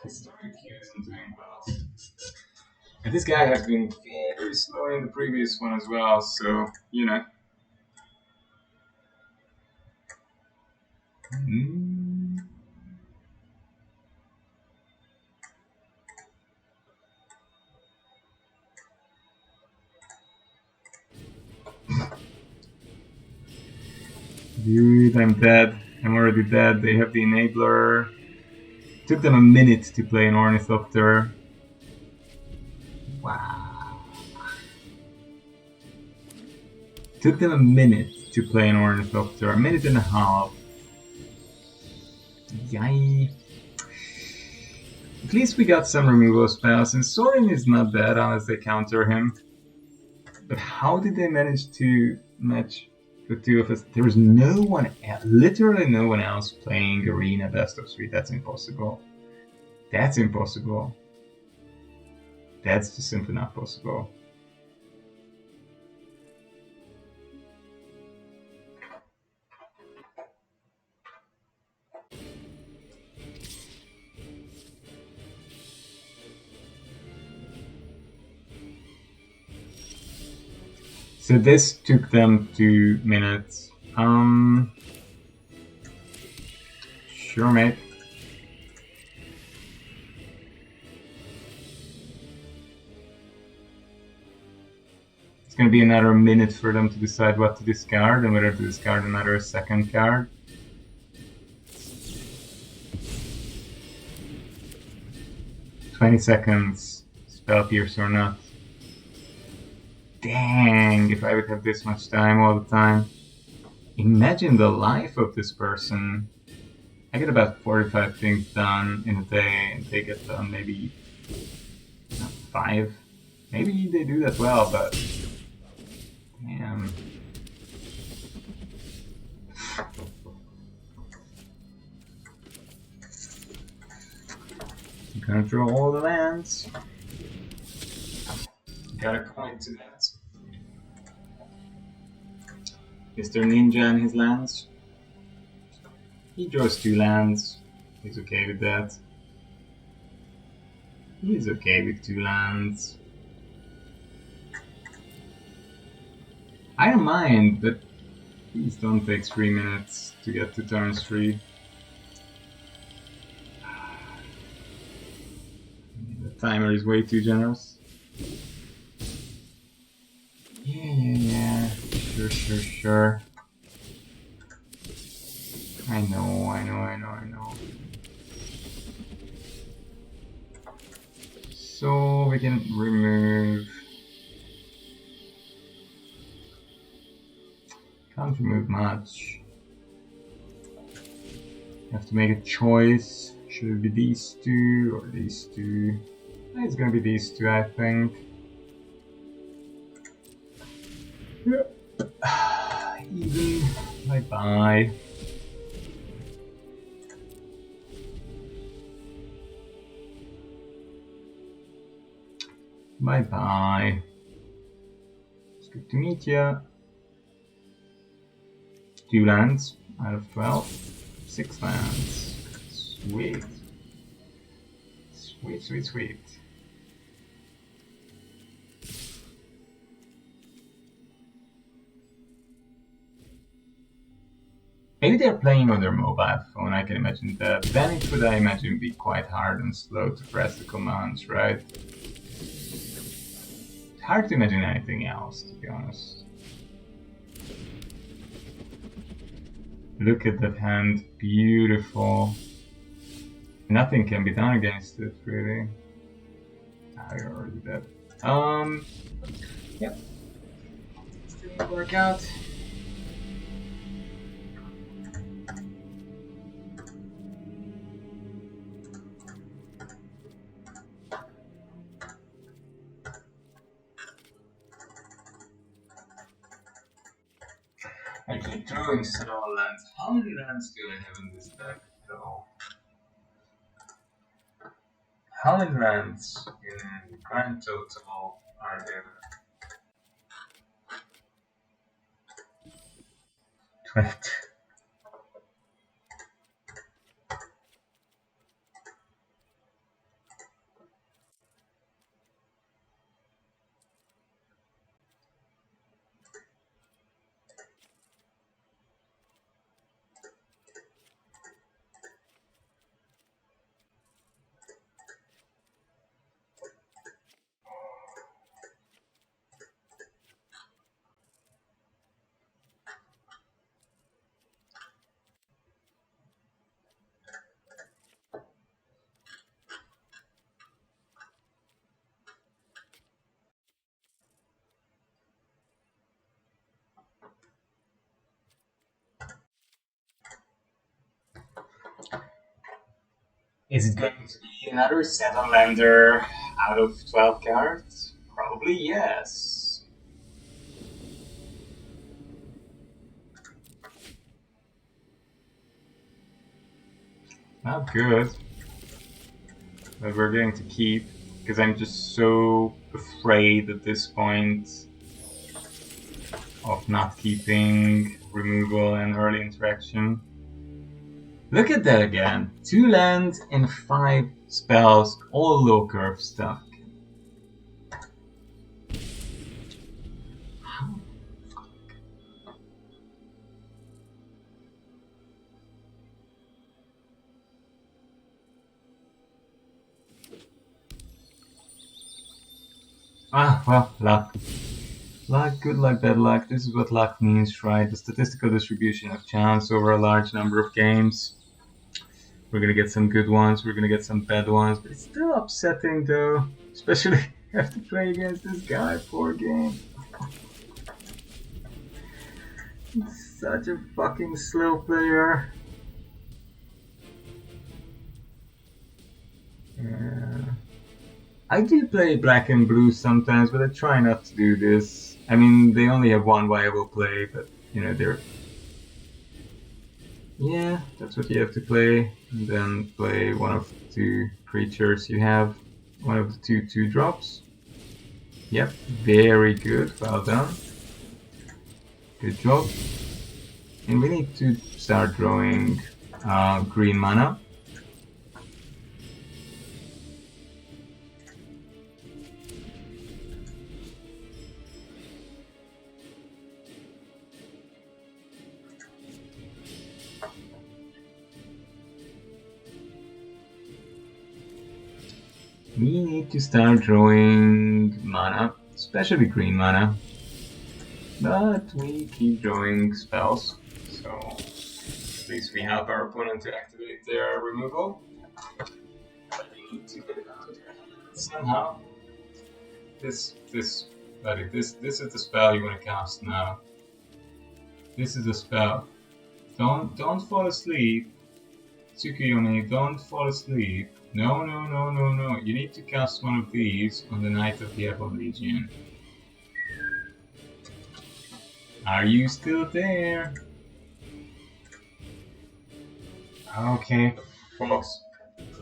Historic isn't doing well. And this guy has been very slow in the previous one as well, so, you know. Dude, I'm dead. I'm already dead. They have the enabler. Took them a minute to play an Ornithopter. Wow. Took them a minute to play an Ornithopter. A minute and a half. Yay. At least we got some removal spells, and Sorin is not bad unless they counter him. But how did they manage to match the two of us? There was no one, literally no one else playing Arena Best of 3. That's impossible. That's impossible. That's just simply not possible. So this took them 2 minutes. Sure, mate. It's gonna be another minute for them to decide what to discard and whether to discard another second card. "20 seconds, spell pierce or not." Dang, if I would have this much time all the time. Imagine the life of this person. I get about 45 things done in a day, and they get done maybe 5. Maybe they do that well, but damn. I'm gonna draw all the lands. Gotta coin to that. Mr. Ninja and his lands. He draws 2 lands. He's okay with that. He's okay with 2 lands. I don't mind, but please don't take 3 minutes to get to turn 3. The timer is way too generous. Yeah. Sure. I know. So we can remove. Can't remove much. Have to make a choice. Should it be these 2 or these 2? It's gonna be these 2, I think. Even. Bye. Bye. It's good to meet ya. 2 lands out of 12. 6 lands. Sweet. Maybe they're playing on their mobile phone, I can imagine that. Then it would, I imagine, be quite hard and slow to press the commands, right? It's hard to imagine anything else, to be honest. Look at that hand, beautiful. Nothing can be done against it, really. I already did. Yep. This didn't work out. keep drawing several lands. How many lands do I have in this deck though? How many lands in grand total are there? 20. Is it going to be another 7-lander out of 12 cards? Probably yes. Not good. But we're going to keep, because I'm just so afraid at this point of not keeping removal and early interaction. Look at that again. 2 lands and 5 spells, all low curve stuff. Ah, well, luck. Luck, good luck, bad luck. This is what luck means, right? The statistical distribution of chance over a large number of games. We're gonna get some good ones, we're gonna get some bad ones, but it's still upsetting though. Especially have to play against this guy, poor game. He's such a fucking slow player. Yeah. I do play black and blue sometimes, but I try not to do this. I mean, they only have one viable play, but you know, they're... Yeah, that's what you have to play. And then play one of the 2 creatures you have. One of the 2 2-drops. Yep, very good, well done. Good job. And we need to start drawing green mana. We need to start drawing mana, especially green mana. But we keep drawing spells, so at least we help our opponent to activate their removal. But we need to get it out of there somehow. This is the spell you want to cast now. This is the spell. Don't fall asleep. Tsukuyomi, don't fall asleep. No. You need to cast one of these on the Night of the Apple Legion. Are you still there? Okay, folks.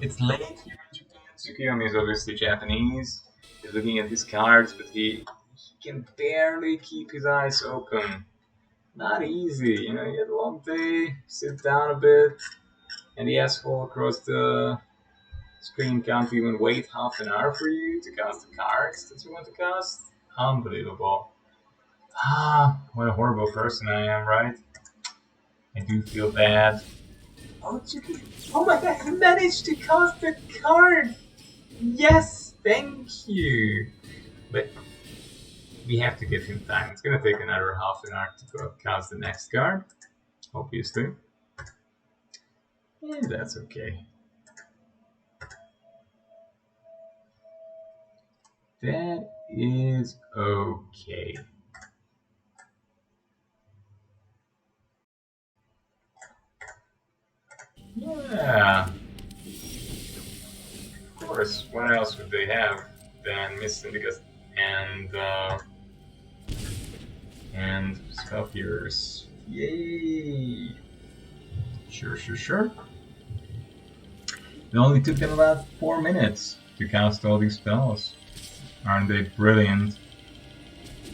It's late here in Japan. Tsukuyomi is obviously Japanese. He's looking at his cards, but he can barely keep his eyes open. Not easy, you know, you had a long day, sit down a bit, and the asshole across the screen can't even wait half an hour for you to cast the cards that you want to cast? Unbelievable. Ah, what a horrible person I am, right? I do feel bad. Oh, Chicken. Oh my god, he managed to cast the card! Yes, thank you! But we have to give him time. It's gonna take another half an hour to go cast the next card, obviously. And that's okay. That is okay. Yeah. Of course, what else would they have than Miss Syndicate and Spellpierce Yay! Sure, sure, sure. It only took them about 4 minutes to cast all these spells. Aren't they brilliant?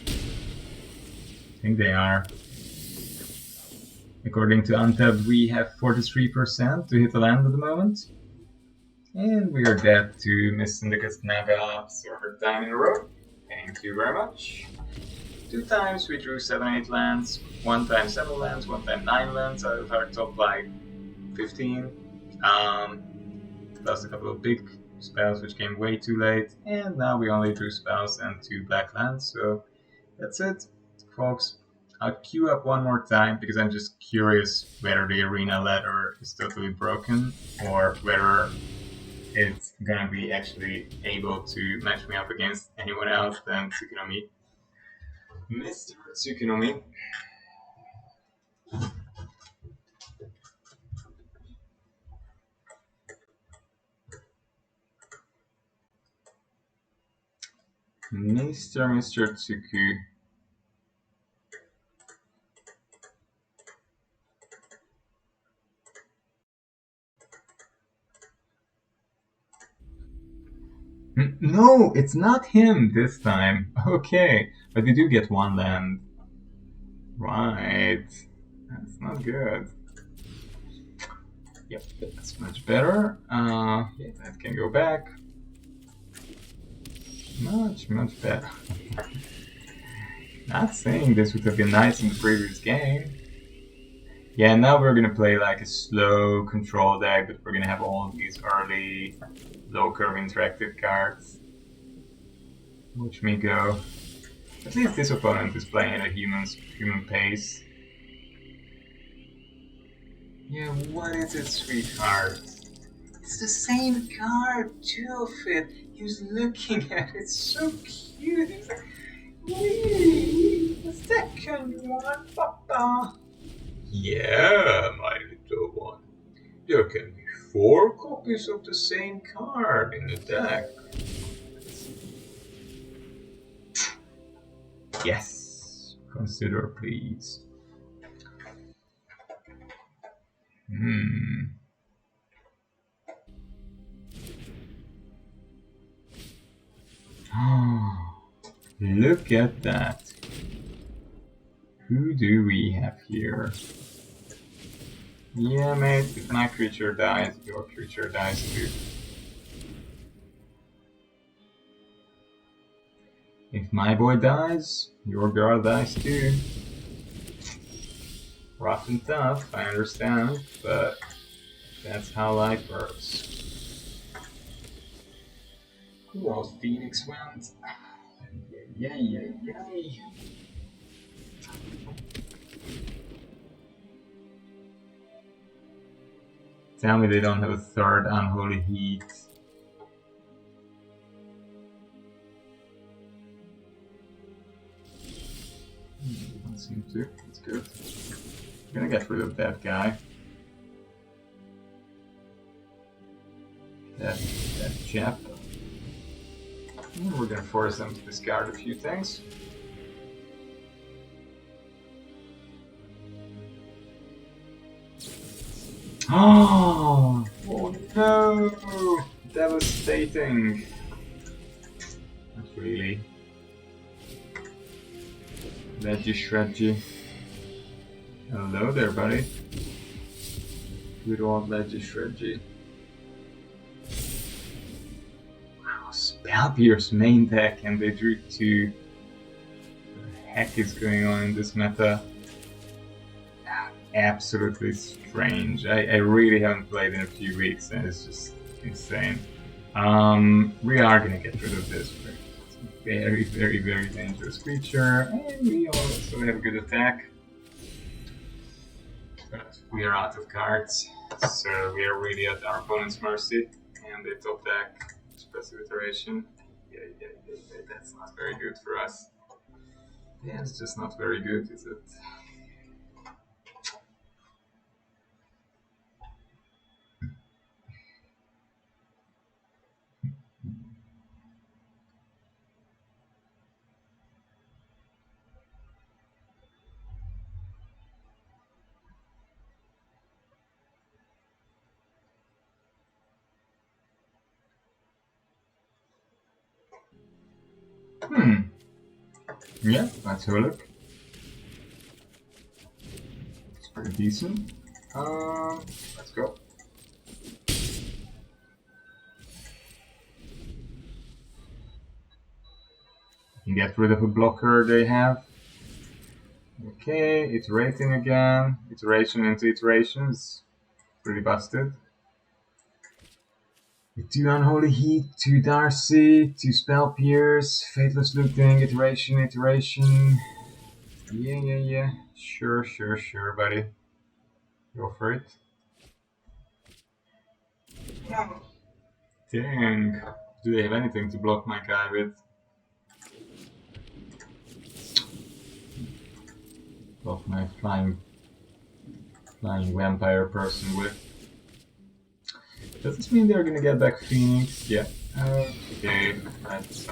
I think they are. According to Untapped, we have 43% to hit the land at the moment. And we are dead to Miss Syndicate's Naga third time in a row. Thank you very much. 2 times we drew 7-8 lands, 1 time 7 lands, 1 time 9 lands out of our top like 15. Plus a couple of big spells which came way too late, and now we only drew spells and 2 black lands, so that's it, folks. I'll queue up one more time because I'm just curious whether the arena ladder is totally broken or whether it's gonna be actually able to match me up against anyone else than Tsukunomi. Mr. Tsukunomi. Mr. Tsuku. No, it's not him this time. Okay, but we do get 1 land. Right. That's not good. Yep, that's much better. Yeah, that can go back. Much better. Not saying this would have been nice in the previous game. Yeah, now we're gonna play like a slow control deck, but we're gonna have all these early low curve interactive cards. Watch me go. At least this opponent is playing at a human pace. Yeah, what is it, sweetheart? It's the same card, 2 of it. He was looking at it, so cute. He's like, wee, the second one, papa. Yeah, my little one. There can be 4 copies of the same card in the deck. Yes. Consider, please. Look at that. Who do we have here? Yeah, mate, if my creature dies, your creature dies too. If my boy dies, your girl dies too. Rough and tough, I understand, but that's how life works. Who else? Phoenix went? Yay. Tell me they don't have a third Unholy Heat. Don't seem to. That's good. I'm gonna get rid of that guy. That chap. And we're gonna force them to discard a few things. Oh no! Devastating. Not really. Leggy Shredgy. Hello there, buddy. Good old Leggy Shredgy. Wow, Spellpierce main deck and they drew 2. What the heck is going on in this meta? Absolutely strange. I really haven't played in a few weeks and it's just insane. We are gonna get rid of this. It's a very dangerous creature, and we also have a good attack. But we are out of cards, so we are really at our opponent's mercy. And they top deck expressive iteration. Yeah, that's not very good for us. Yeah, it's just not very good, is it? Yeah, let's have a look. It's pretty decent. Let's go. You can get rid of a blocker they have. Okay, iterating again. Iteration into iterations. Pretty busted. With 2 Unholy Heat, 2 Darcy, 2 Spell Pierce, Fateless Looting, iteration. Yeah. Sure, buddy. Go for it. Dang. Do they have anything to block my guy with? Block my flying vampire person with. Does this mean they're gonna get back Phoenix? Yeah. Okay, let's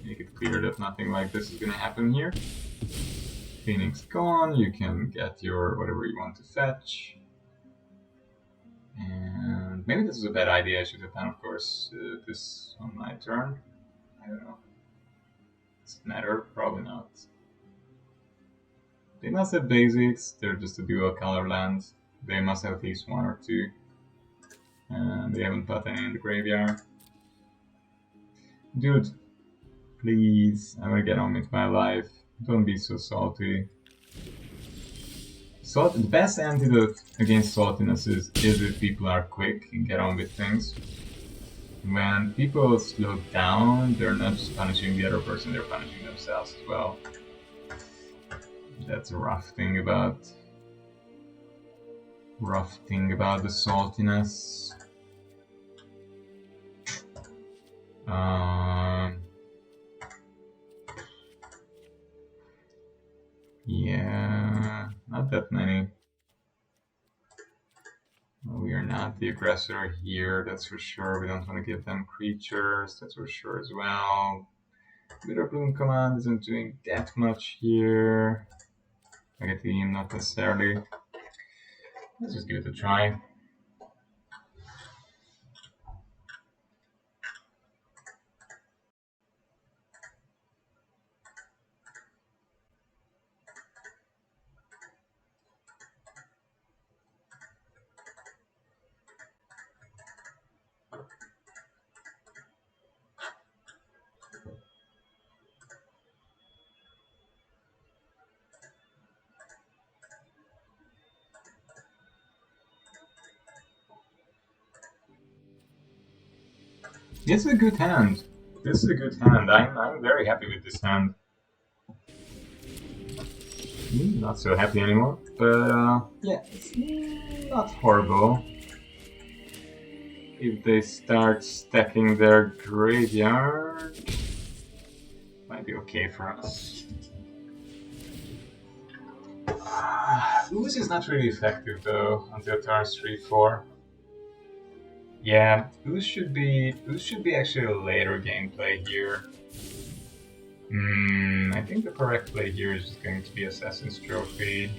make it clear that nothing like this is gonna happen here. Phoenix gone, you can get your whatever you want to fetch. And maybe this is a bad idea, I should have done, of course, this on my turn. I don't know. Does it matter? Probably not. They must have basics, they're just a dual color land. They must have at least 1 or 2. And they haven't put any in the graveyard. Dude, please, I'm gonna get on with my life. Don't be so salty. The best antidote against saltiness is if people are quick and get on with things. When people slow down, they're not just punishing the other person, they're punishing themselves as well. That's a rough thing about the saltiness. Yeah, not that many. We are not the aggressor here, that's for sure. We don't want to give them creatures, that's for sure as well. Bitter Bloom command isn't doing that much here. I get the team, not necessarily. Let's just give it a try. This is a good hand. I'm very happy with this hand. Not so happy anymore, but yeah, it's not horrible. If they start stacking their graveyard, might be okay for us. Ooze is not really effective though until turns 3-4. Yeah, Ooze should be actually a later gameplay here. I think the correct play here is just going to be Assassin's Trophy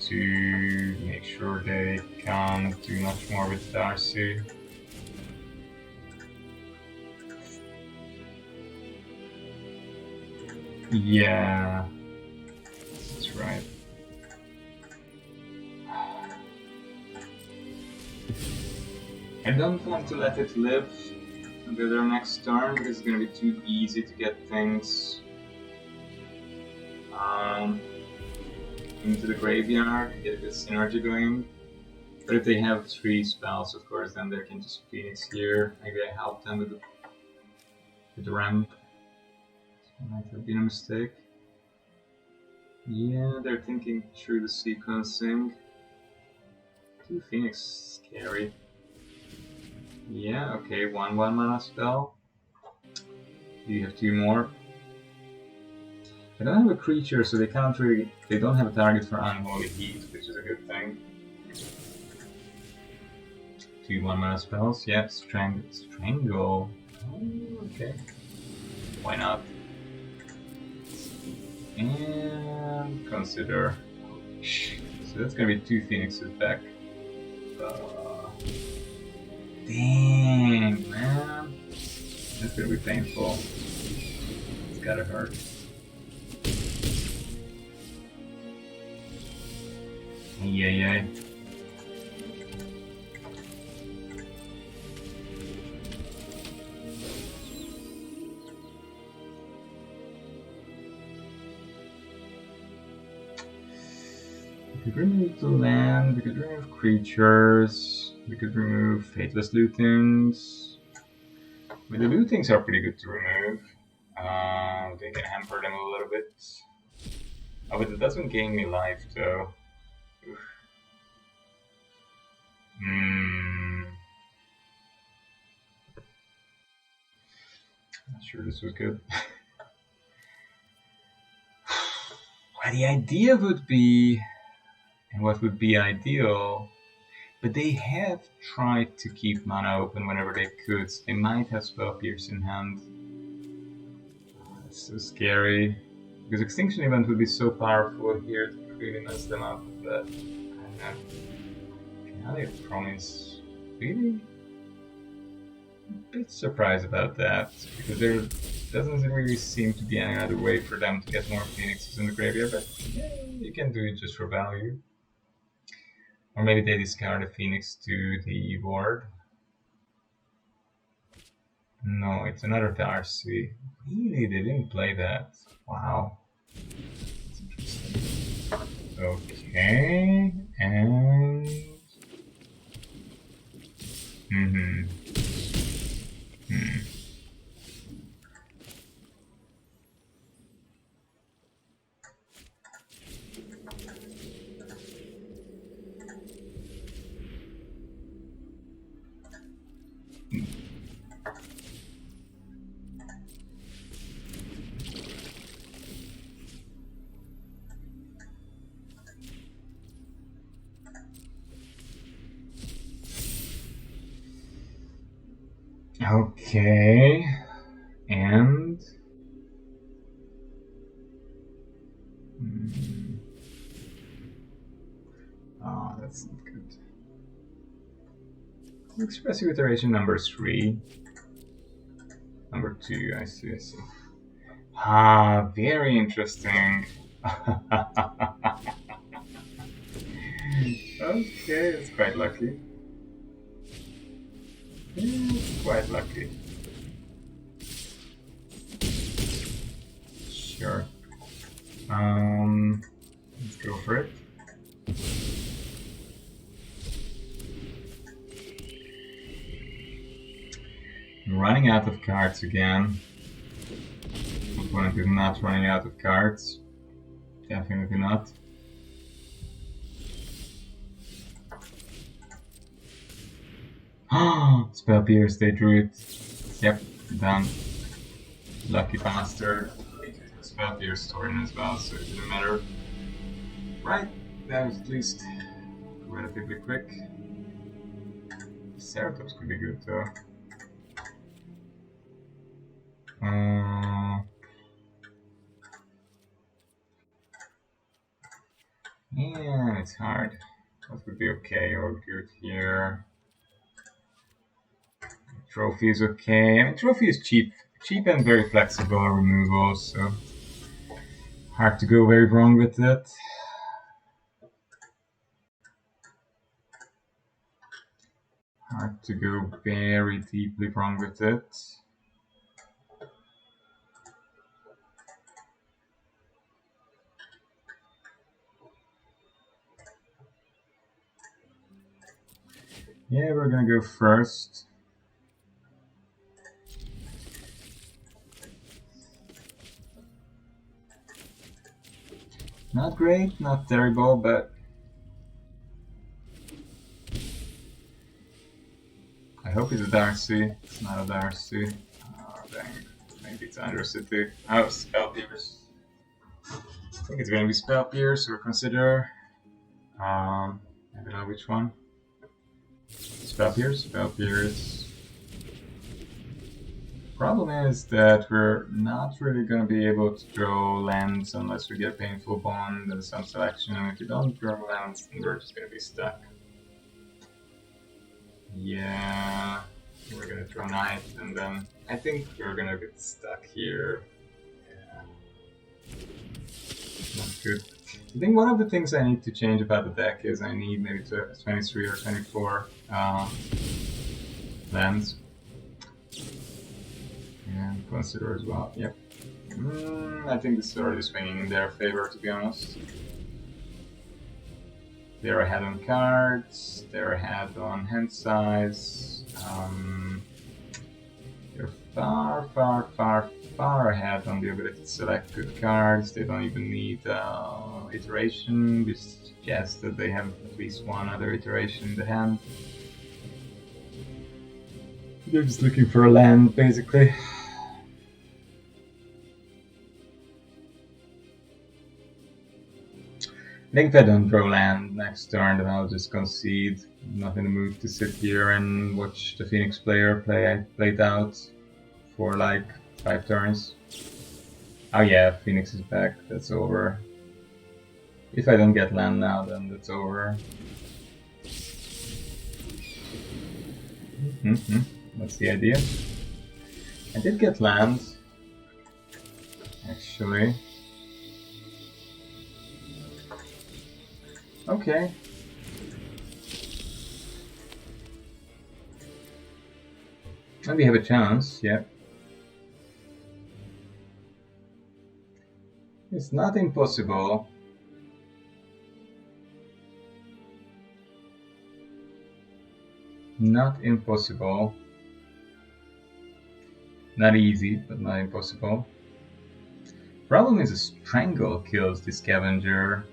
to make sure they can't do much more with Darcy. Yeah, that's right. I don't want to let it live until their next turn because it's going to be too easy to get things into the graveyard and get this synergy going. But if they have 3 spells, of course, then they can just Phoenix here. Maybe I help them with the ramp. That might have been a mistake. Yeah, they're thinking through the sequencing. 2 Phoenix, scary. Yeah, okay, 1 mana spell. You have 2 more. They don't have a creature, so they can't really. They don't have a target for Unholy Heat, which is a good thing. 2 1 mana spells. Yeah, Strangle. Oh, okay. Why not? And consider. So that's gonna be 2 Phoenixes back. Dang, man. That's gonna be painful. gotta hurt. Yeah. We could remove the land, we could remove creatures, we could remove fateless lootings. I mean, the lootings are pretty good to remove. They can hamper them a little bit. Oh, but it doesn't gain me life though. Oof. Not sure this was good. Well, the idea would be, and what would be ideal, but they have tried to keep mana open whenever they could. So they might have Spell Pierce in hand. That's so scary. Because Extinction Event would be so powerful here to really mess them up, but I don't know. Now they promise. Really? I'm a bit surprised about that, because there doesn't really seem to be any other way for them to get more Phoenixes in the graveyard, but yeah, you can do it just for value. Or maybe they discard a Phoenix to the ward. No, it's another Darcy. Really, they didn't play that. Wow. That's interesting. Okay, and... Okay, and... Oh, that's not good. Expressive iteration number 3. Number 2, I see. Ah, very interesting. Okay, it's quite lucky. Yeah, it's quite lucky. Sure. Let's go for it. I'm running out of cards again. Opponent is not running out of cards. Definitely not. Spell Pierce, they drew it. Yep, done. Lucky bastard. Spell Pierce storing as well, so it didn't matter. Right, that was at least relatively quick. Ceratops could be good though. Yeah, it's hard. That would be okay or good here. Trophy is okay. I mean, trophy is cheap and very flexible removal, so hard to go very wrong with it. Hard to go very deeply wrong with it. Yeah, we're gonna go first. Not great, not terrible, but I hope it's a Darcy. It's not a Darcy. Oh, dang. Maybe it's Under City. Oh, Spell Pierce. I think it's gonna be Spell Pierce or Consider. I don't know which one. Spell Pierce. Problem is that we're not really going to be able to draw lands unless we get Painful Bond and some selection, and if we don't draw lands, then we're just going to be stuck. Yeah, we're going to draw Knight, and then I think we're going to get stuck here. good. I think one of the things I need to change about the deck is I need maybe 23 or 24 lands. And consider as well, yep. I think this is already swinging in their favor, to be honest. They're ahead on cards, they're ahead on hand size. They're far ahead on the ability to select good cards. They don't even need iteration, which suggests that they have at least one other iteration in the hand. They're just looking for a land, basically. I think if I don't draw land next turn, then I'll just concede. I'm not in the mood to sit here and watch the Phoenix player play it out for like 5 turns. Oh yeah, Phoenix is back. That's over. If I don't get land now, then that's over. That's the idea. I did get land, actually. Okay. And we have a chance, yeah. It's not impossible. Not impossible. Not easy, but not impossible. Problem is a strangle kills the scavenger.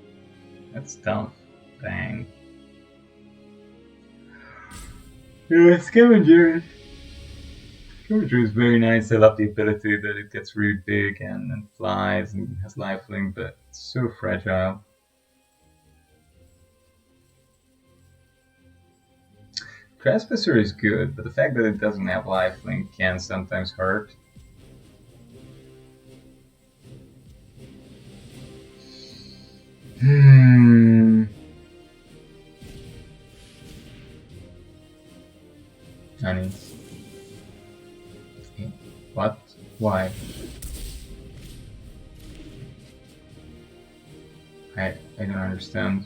That's tough. Dang. Yeah, scavenger is very nice. I love the ability that it gets really big and flies and has lifelink, but it's so fragile. Trespasser is good, but the fact that it doesn't have lifelink can sometimes hurt. Honey. What? Why? I don't understand.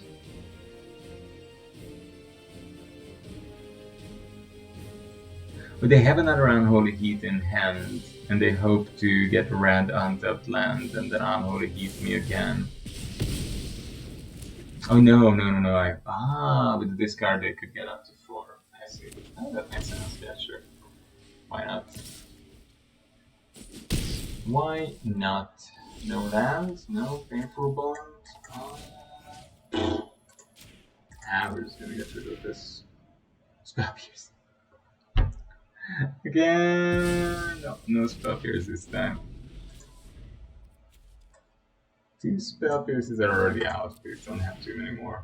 But they have another Unholy Heat in hand, and they hope to get a red untapped land and then Unholy Heat me again. Oh no. With the discard they could get up to 4. I see. Oh, that makes sense. Yeah, sure. Why not? Why not? No land, no painful bond. We're just gonna get rid of this. Spell Pierce. Again! No Spell Pierce this time. 2 Spell Pierces are already out, we don't have too many more.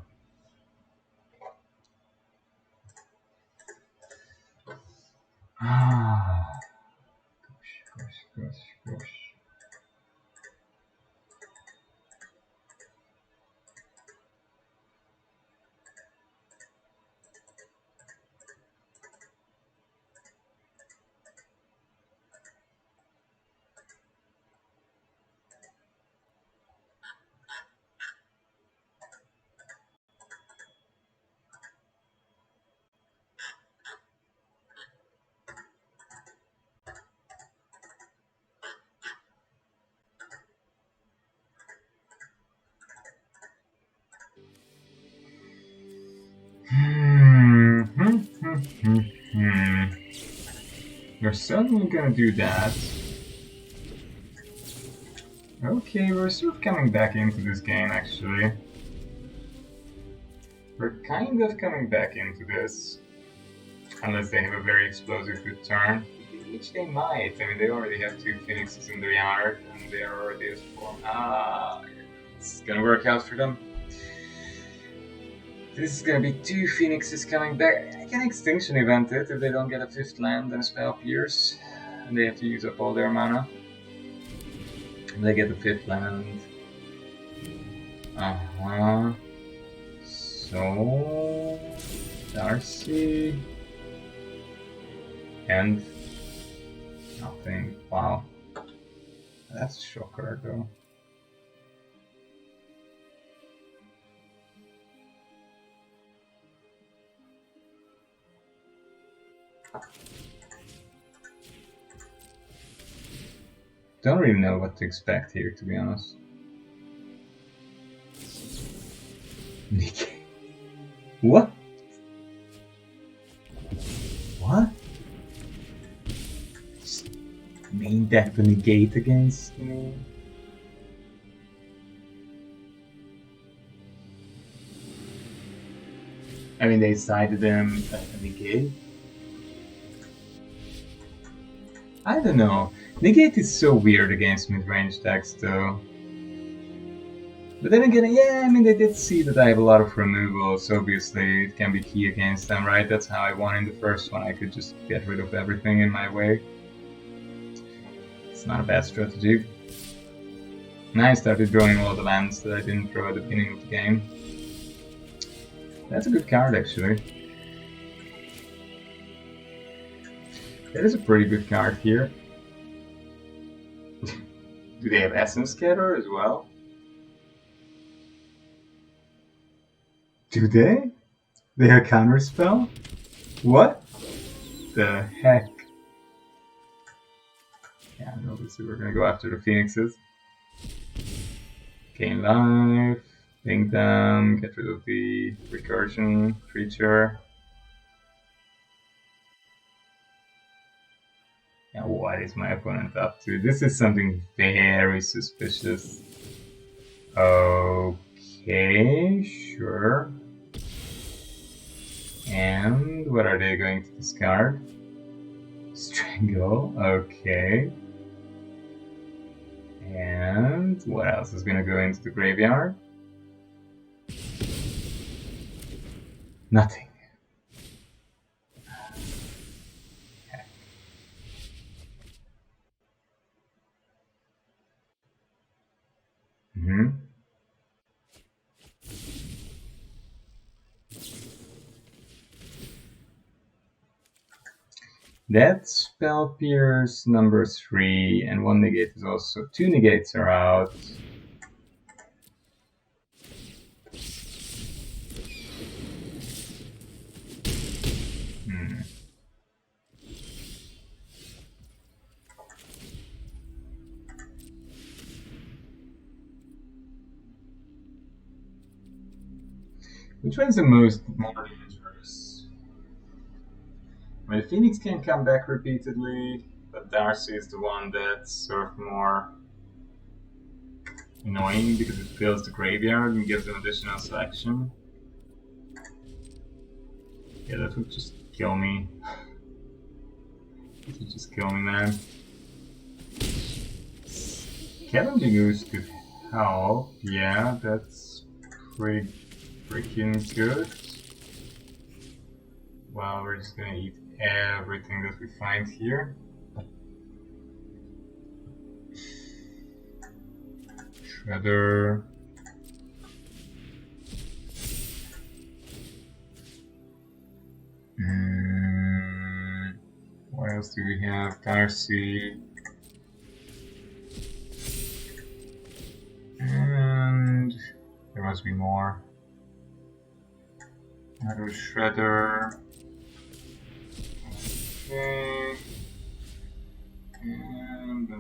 Gosh. We're certainly gonna do that. Okay, we're sort of coming back into this game actually. We're kind of coming back into this. Unless they have a very explosive good turn. Which they might. I mean, they already have 2 Phoenixes in their yard, and they are already at 4. It's gonna work out for them. This is gonna be 2 Phoenixes coming back. I can Extinction Event it if they don't get a 5th land and a Spell Pierce. And they have to use up all their mana. And they get the 5th land. So... Darcy... And... nothing. Wow. That's a shocker though. Don't really know what to expect here, to be honest. What? What? Just main deck the negate against me? I mean, they sided him a negate. I don't know. Negate is so weird against mid-range decks, though. But then again, yeah, I mean, they did see that I have a lot of removals, so obviously it can be key against them, right? That's how I won in the first one. I could just get rid of everything in my way. It's not a bad strategy. And I started drawing all the lands that I didn't draw at the beginning of the game. That's a good card, actually. That is a pretty good card here. Do they have Essence Scatter as well? Do they? They have Counterspell? What the heck? Yeah, obviously we're gonna go after the Phoenixes. Gain life, ping them, get rid of the recursion creature. And what is my opponent up to? This is something very suspicious. Okay, sure. And what are they going to discard? Strangle, okay. And what else is going to go into the graveyard? Nothing. That's Spell Pierce number 3, and 1 negate is also... 2 negates are out. Which one's the more dangerous? I mean, Phoenix can come back repeatedly, but Darcy is the one that's sort of more annoying because it fills the graveyard and gives an additional selection. Yeah, that would just kill me. That would just kill me, man. Scavenging Ooze could help. Yeah, that's pretty freaking good. Well, we're just gonna eat everything that we find here. Shredder. What else do we have? Darcy. And there must be more. Another Shredder. Okay. And then,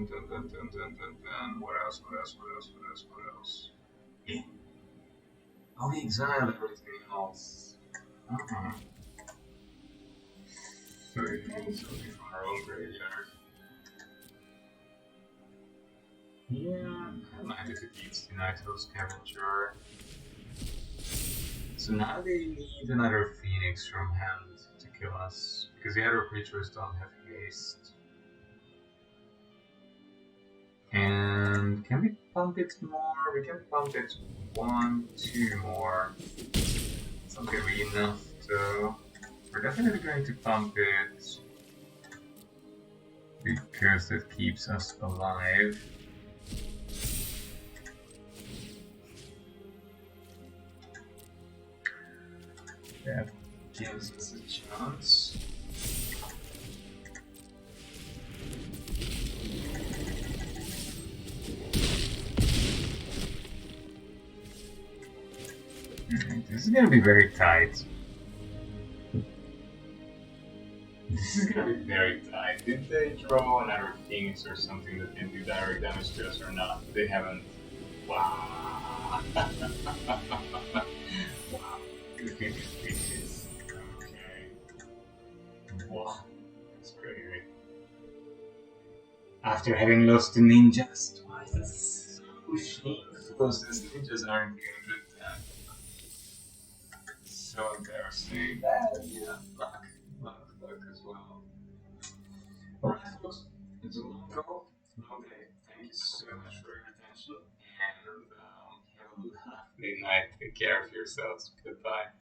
what else? Yeah. Oh, we exiled everything else. So we can move something from our own graveyard. Yeah, I don't mind if it eats the Nitro Scavenger. So now they need another Phoenix from hand to kill us, because the other creatures don't have haste. And can we pump it more? We can pump it 1, 2 more. It's not gonna be enough though. We're definitely going to pump it because that keeps us alive. That gives us a chance. This is gonna be very tight. This is gonna be very tight. Did they draw another Phoenix or something that can do direct damage to us or not? They haven't. Wow. Wow. Defeated species. Okay. Wow. That's crazy. After having lost to ninjas twice, that's so shameful since ninjas aren't good at that. So embarrassing. Yeah, luck as well. Alright, folks, it's a long call, long day. Thank you so much for your attention, and have a lovely night. Take care of yourselves. Goodbye.